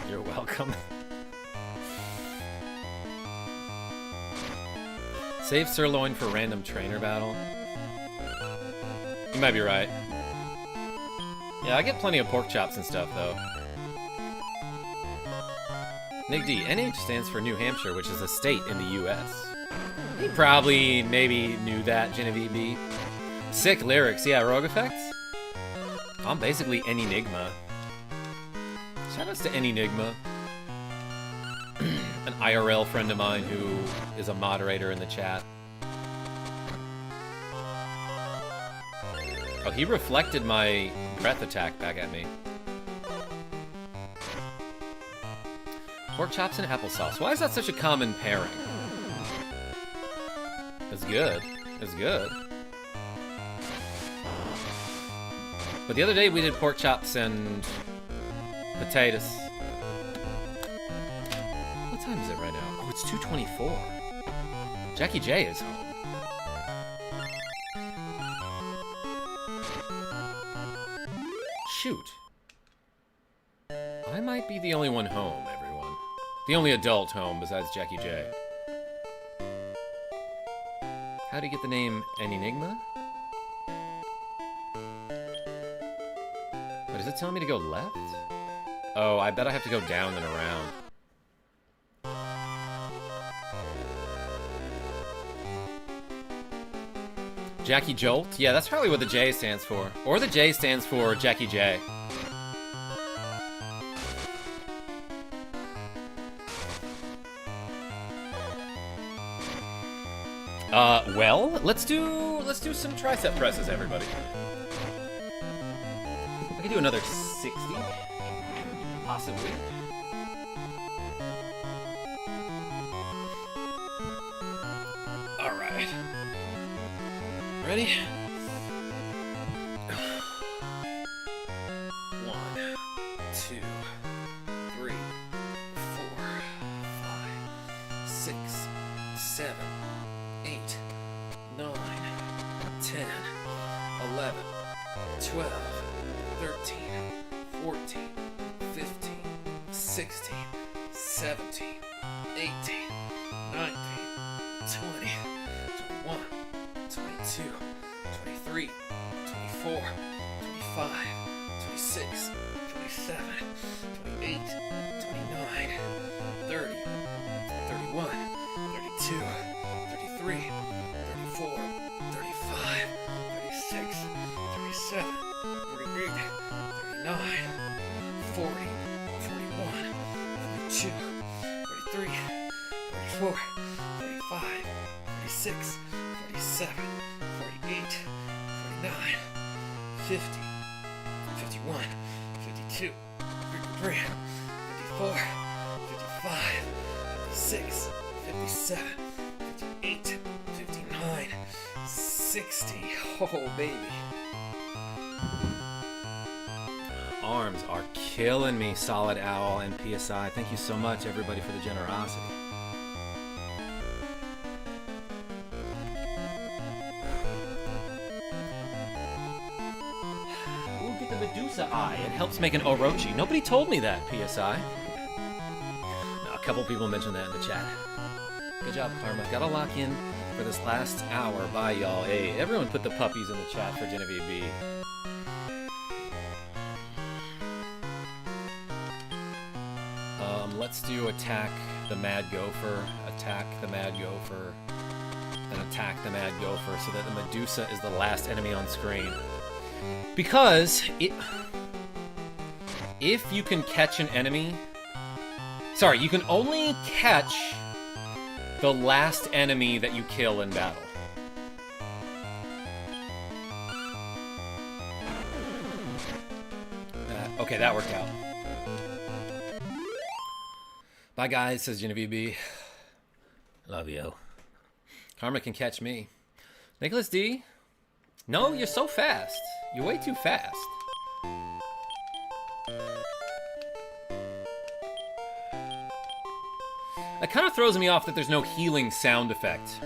You're welcome. Save sirloin for random trainer battle. You might be right. Yeah, I get plenty of pork chops and stuff, though. Nick D, NH stands for New Hampshire, which is a state in the U.S. He probably, maybe knew that, Genevieve B. Sick lyrics, yeah, Rogue Effects? I'm basically Enigma. Shoutouts to Enigma. An IRL friend of mine who is a moderator in the chat. Oh, he reflected my breath attack back at me. Pork chops and applesauce. Why is that such a common pairing? It's good. It's good. But the other day we did pork chops and potatoes. What time is it right now? Oh, it's 2:24. Jackie J is home. Shoot. I might be the only one home, everyone. The only adult home besides Jackie J. How do you get the name Enigma? Wait, does it tell me to go left? Oh, I bet I have to go down and around. Jackie Jolt? Yeah, that's probably what the J stands for. Or the J stands for Jackie J. Well, let's do some tricep presses, everybody. I could do another 60, possibly. All right. Ready? 1, 2, 3, 4, 5, 6, 7, 8, 9, 10, 11, 12, 13, 14, 15, 16, 17, 18, 19, 20, 21, 22, 23, 24, 25, 26, 27, 28, 29, 30, 31, 32, 33, 34, 35, 36, 37, 38, 39, 40, 41, 42, 43, 44, 45, 46, 47, 48, 49, 50, 51, 52, 53, 54, 55, 56, 57, 58, 59, 60. Oh, baby. Arms are killing me, Solid Owl and PSI. Thank you so much, everybody, for the generosity. Ooh, get the Medusa eye. It helps make an Orochi. Nobody told me that, PSI. Now, a couple people mentioned that in the chat. Good job, Karma. Gotta lock in for this last hour. Bye, y'all. Hey, everyone put the puppies in the chat for Genevieve B. Let's do attack the Mad Gopher, attack the Mad Gopher, and attack the Mad Gopher so that the Medusa is the last enemy on screen. Because if you can catch an enemy... Sorry, you can only catch the last enemy that you kill in battle. Okay, that worked out. Bye, guys, says Genevieve B. Love you. Karma can catch me. Nicholas D. No, you're so fast. You're way too fast. It kind of throws me off that there's no healing sound effect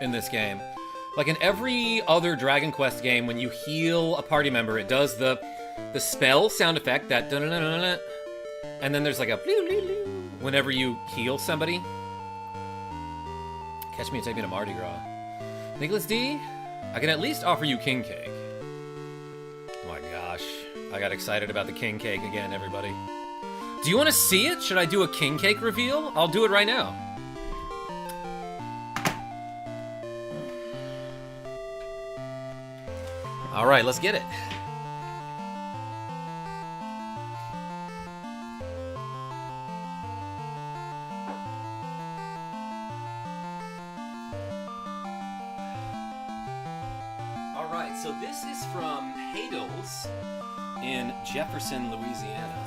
in this game. Like in every other Dragon Quest game, when you heal a party member, it does the spell sound effect, that dun-dun-dun-dun-dun. And then there's like a whenever you heal somebody. Catch me and take me to Mardi Gras. Nicholas D, I can at least offer you king cake. Oh my gosh. I got excited about the king cake again, everybody. Do you want to see it? Should I do a king cake reveal? I'll do it right now. All right, let's get it. So this is from Hadel's in Jefferson, Louisiana.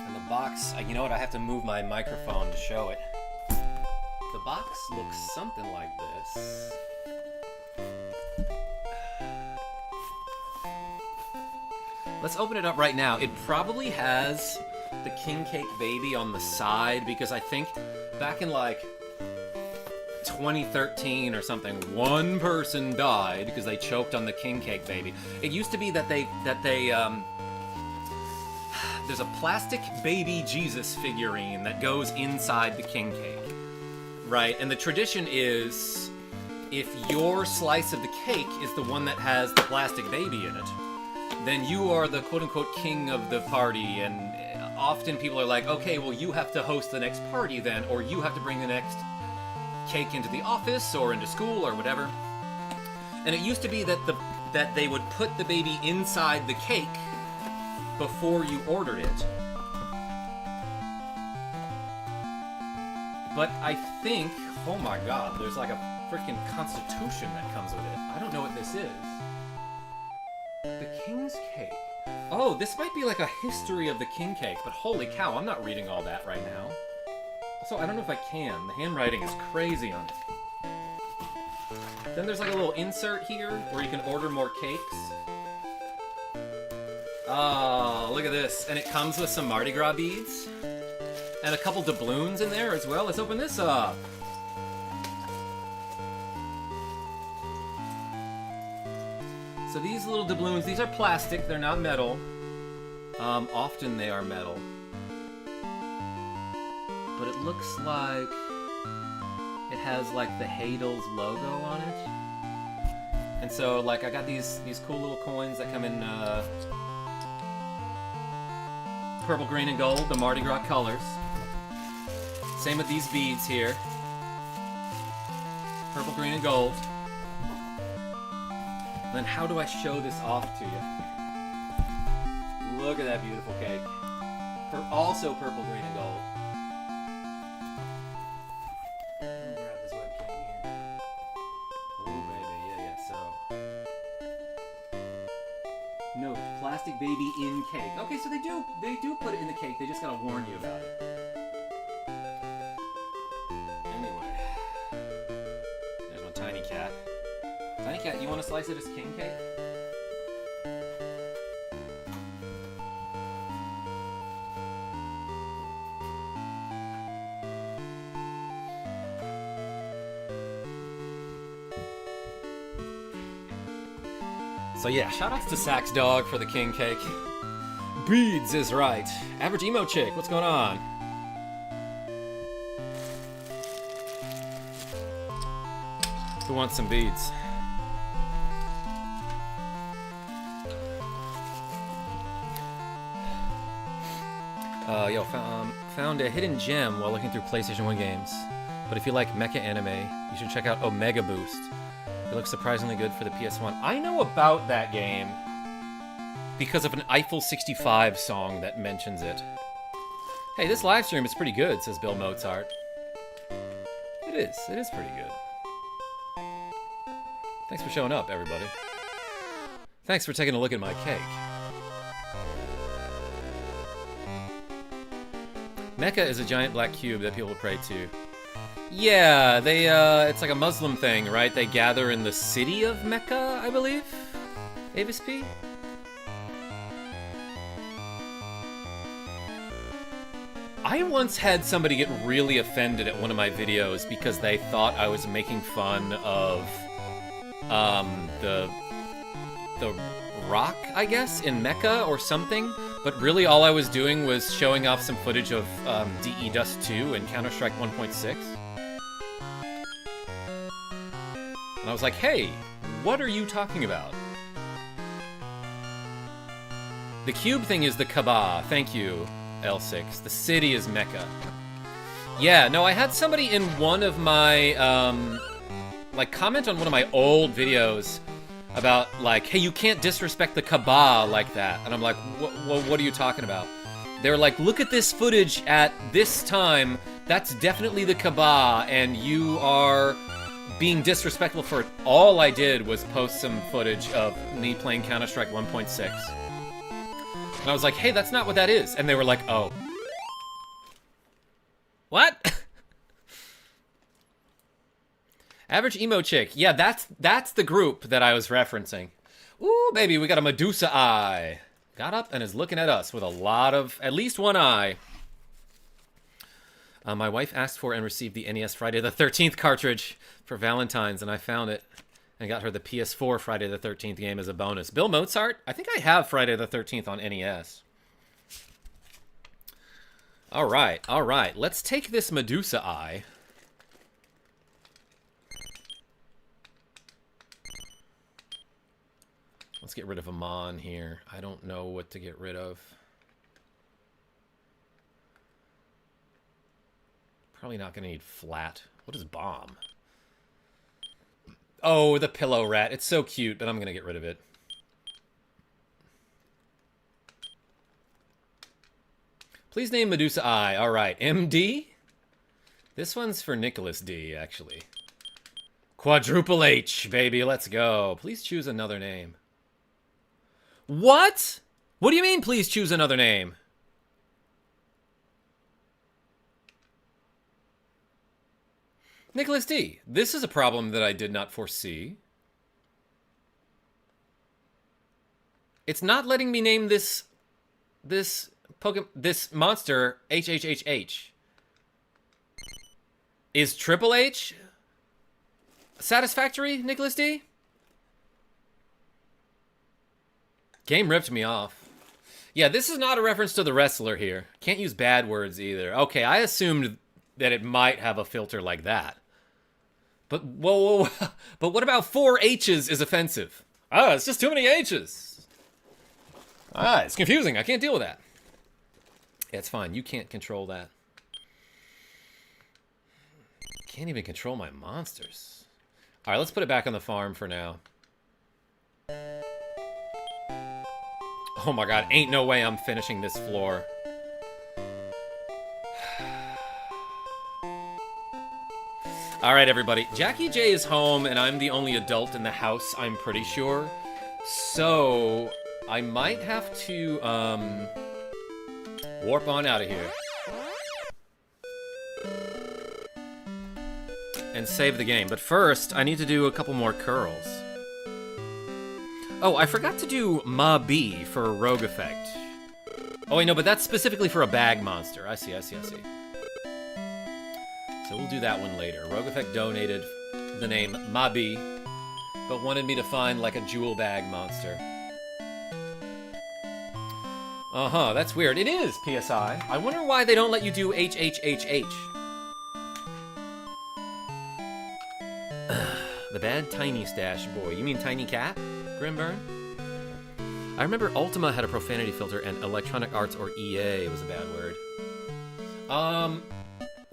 And the box, you know what, I have to move my microphone to show it. The box looks something like this. Let's open it up right now. It probably has the king cake baby on the side because I think back in like 2013 or something, one person died because they choked on the king cake baby. It used to be that they there's a plastic baby Jesus figurine that goes inside the king cake, right? And the tradition is if your slice of the cake is the one that has the plastic baby in it, then you are the quote-unquote king of the party. And often people are like, okay, well, you have to host the next party then, or you have to bring the next cake into the office or into school or whatever. And it used to be that they would put the baby inside the cake before you ordered it. But I think, oh my god, there's like a freaking constitution that comes with it. I don't know what this is. The king's cake. Oh, this might be like a history of the king cake, but holy cow, I'm not reading all that right now. Also, I don't know if I can. The handwriting is crazy on it. Then there's like a little insert here where you can order more cakes. Oh, look at this. And it comes with some Mardi Gras beads. And a couple doubloons in there as well. Let's open this up. So these little doubloons, these are plastic. They're not metal. Often they are metal. But it looks like it has like the Hadel's logo on it. And so like I got these cool little coins that come in purple, green, and gold, the Mardi Gras colors. Same with these beads here. Purple, green, and gold. And then how do I show this off to you? Look at that beautiful cake. Also purple, green, and gold. Let me grab this webcam here. Ooh, baby, yeah. baby in cake. Okay, so they do put it in the cake. They just gotta warn you about it. Anyway, there's my tiny cat. Tiny cat, you want to slice it as king cake? So yeah, shoutouts to Sax Dog for the king cake. Beads is right. Average emo chick, what's going on? Who wants some beads? Found a hidden gem while looking through PlayStation 1 games. But if you like mecha anime, you should check out Omega Boost. It looks surprisingly good for the PS1. I know about that game because of an Eiffel 65 song that mentions it. Hey, this live stream is pretty good, says Bill Mozart. It is pretty good. Thanks for showing up, everybody. Thanks for taking a look at my cake. Mecca is a giant black cube that people pray to. Yeah, it's like a Muslim thing, right? They gather in the city of Mecca, I believe? Avis P? I once had somebody get really offended at one of my videos because they thought I was making fun of, the rock, I guess, in Mecca or something. But really all I was doing was showing off some footage of, DE Dust 2 and Counter-Strike 1.6. And I was like, hey, what are you talking about? The cube thing is the Kaaba. Thank you, L6. The city is Mecca. Yeah, no, I had somebody in one of my, comment on one of my old videos about, like, hey, you can't disrespect the Kaaba like that. And I'm like, what are you talking about? They're like, look at this footage at this time. That's definitely the Kaaba, and you are being disrespectful for it. All I did was post some footage of me playing Counter-Strike 1.6. And I was like, hey, that's not what that is. And they were like, oh. What? Average emo chick. Yeah, that's the group that I was referencing. Ooh, baby, we got a Medusa eye. Got up and is looking at us with a lot of, at least one eye. My wife asked for and received the NES Friday the 13th cartridge for Valentine's, and I found it and got her the PS4 Friday the 13th game as a bonus. Bill Mozart? I think I have Friday the 13th on NES. All right. Let's take this Medusa eye. Let's get rid of Amon here. I don't know what to get rid of. Probably not going to need flat. What is bomb? Oh, the pillow rat. It's so cute, but I'm going to get rid of it. Please name Medusa Eye. All right. MD? This one's for Nicholas D, actually. Quadruple H, baby. Let's go. Please choose another name. What? What do you mean, please choose another name? Nicholas D, this is a problem that I did not foresee. It's not letting me name this monster HHHH. Is Triple H satisfactory, Nicholas D? Game ripped me off. Yeah, this is not a reference to the wrestler here. Can't use bad words either. Okay, I assumed that it might have a filter like that. But, whoa. But what about 4 H's is offensive? Ah, it's just too many H's. Ah, it's confusing. I can't deal with that. Yeah, it's fine. You can't control that. Can't even control my monsters. All right, let's put it back on the farm for now. Oh my god, ain't no way I'm finishing this floor. Alright, everybody. Jackie J is home, and I'm the only adult in the house, I'm pretty sure. So, I might have to, warp on out of here. And save the game. But first, I need to do a couple more curls. Oh, I forgot to do Ma B for Rogue Effect. Oh, wait, no, but that's specifically for a bag monster. I see. So we'll do that one later. Rogue Effect donated the name Ma B, but wanted me to find, like, a jewel bag monster. Uh-huh, that's weird. It is, PSI. I wonder why they don't let you do HHHH. The bad Tiny Stash boy. You mean Tiny Cat, Grimburn? I remember Ultima had a profanity filter and Electronic Arts or EA was a bad word.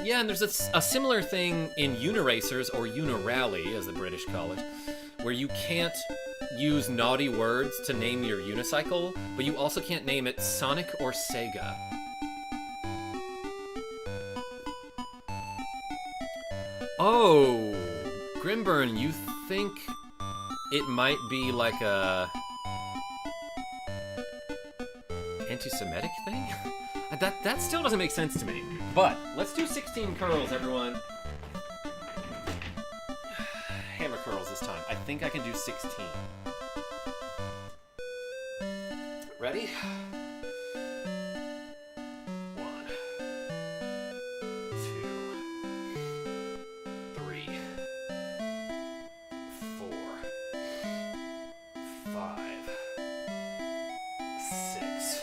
Yeah, and there's a similar thing in Uniracers, or Unirally, as the British call it, where you can't use naughty words to name your unicycle, but you also can't name it Sonic or Sega. Oh, Grimburn, you think it might be like a anti-Semitic thing? That still doesn't make sense to me. But let's do 16 curls, everyone. Hammer curls this time. I think I can do 16. Ready? 1, 2, 3, 4, 5, 6,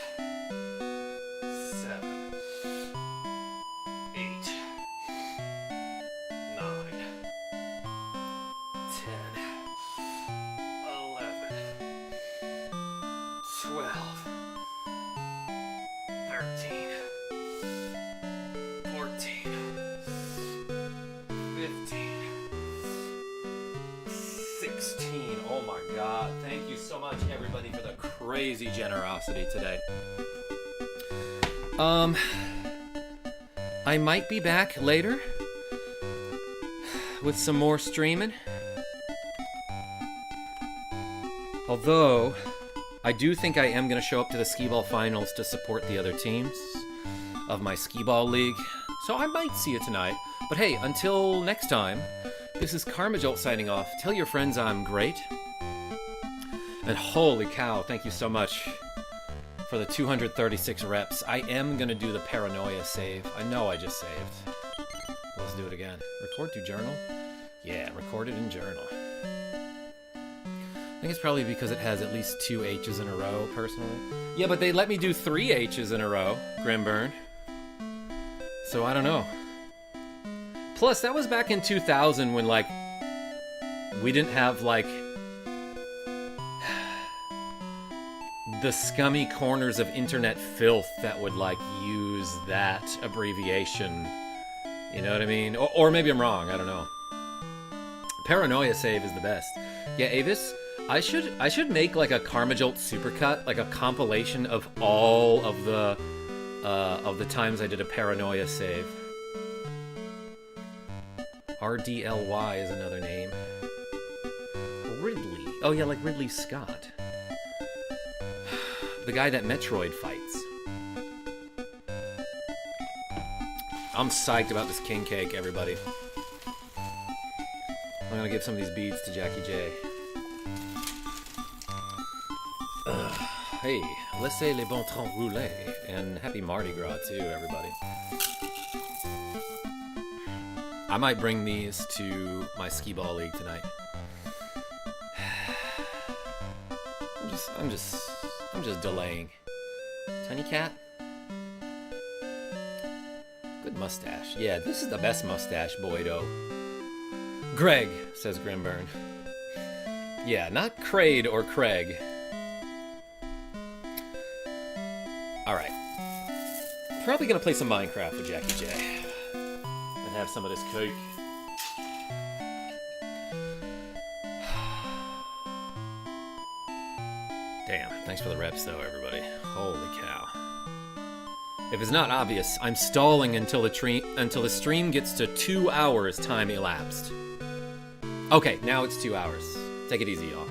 7, 8, 9, 10, 11, 12, 13, 14, 15, 16. Oh my god. Thank you so much, everybody, for the crazy generosity today. I might be back later with some more streaming. Although, I do think I am going to show up to the Skee-Ball finals to support the other teams of my Skee-Ball League. So I might see you tonight. But hey, until next time, this is KarmaJolt signing off. Tell your friends I'm great. And holy cow, thank you so much for the 236 reps. I am going to do the paranoia save. I know I just saved. Let's do it again. Record to journal? Yeah, record it in journal. I think it's probably because it has at least 2 H's in a row, personally. Yeah, but they let me do 3 H's in a row, Grimburn. So I don't know. Plus, that was back in 2000 when, like, we didn't have, like, the scummy corners of internet filth that would, like, use that abbreviation. You know what I mean? Or maybe I'm wrong, I don't know. Paranoia save is the best. Yeah, Avis, I should make, like, a KarmaJolt supercut, like a compilation of all of the times I did a paranoia save. RDLY is another name. Ridley. Oh yeah, like Ridley Scott. The guy that Metroid fights. I'm psyched about this king cake, everybody. I'm gonna give some of these beads to Jackie J. Hey, laissez les bons temps rouler. And happy Mardi Gras too, everybody. I might bring these to my Skee-Ball League tonight. I'm just delaying. Tiny Cat? Good mustache. Yeah, this is the best mustache, boydo. Greg, says Grimburn. Yeah, not Kraid or Craig. Alright. Probably gonna play some Minecraft with Jackie J. And have some of this cake. Damn, thanks for the reps though, everybody. Holy cow. If it's not obvious, I'm stalling until the stream gets to 2 hours time elapsed. Okay, now it's 2 hours. Take it easy, y'all.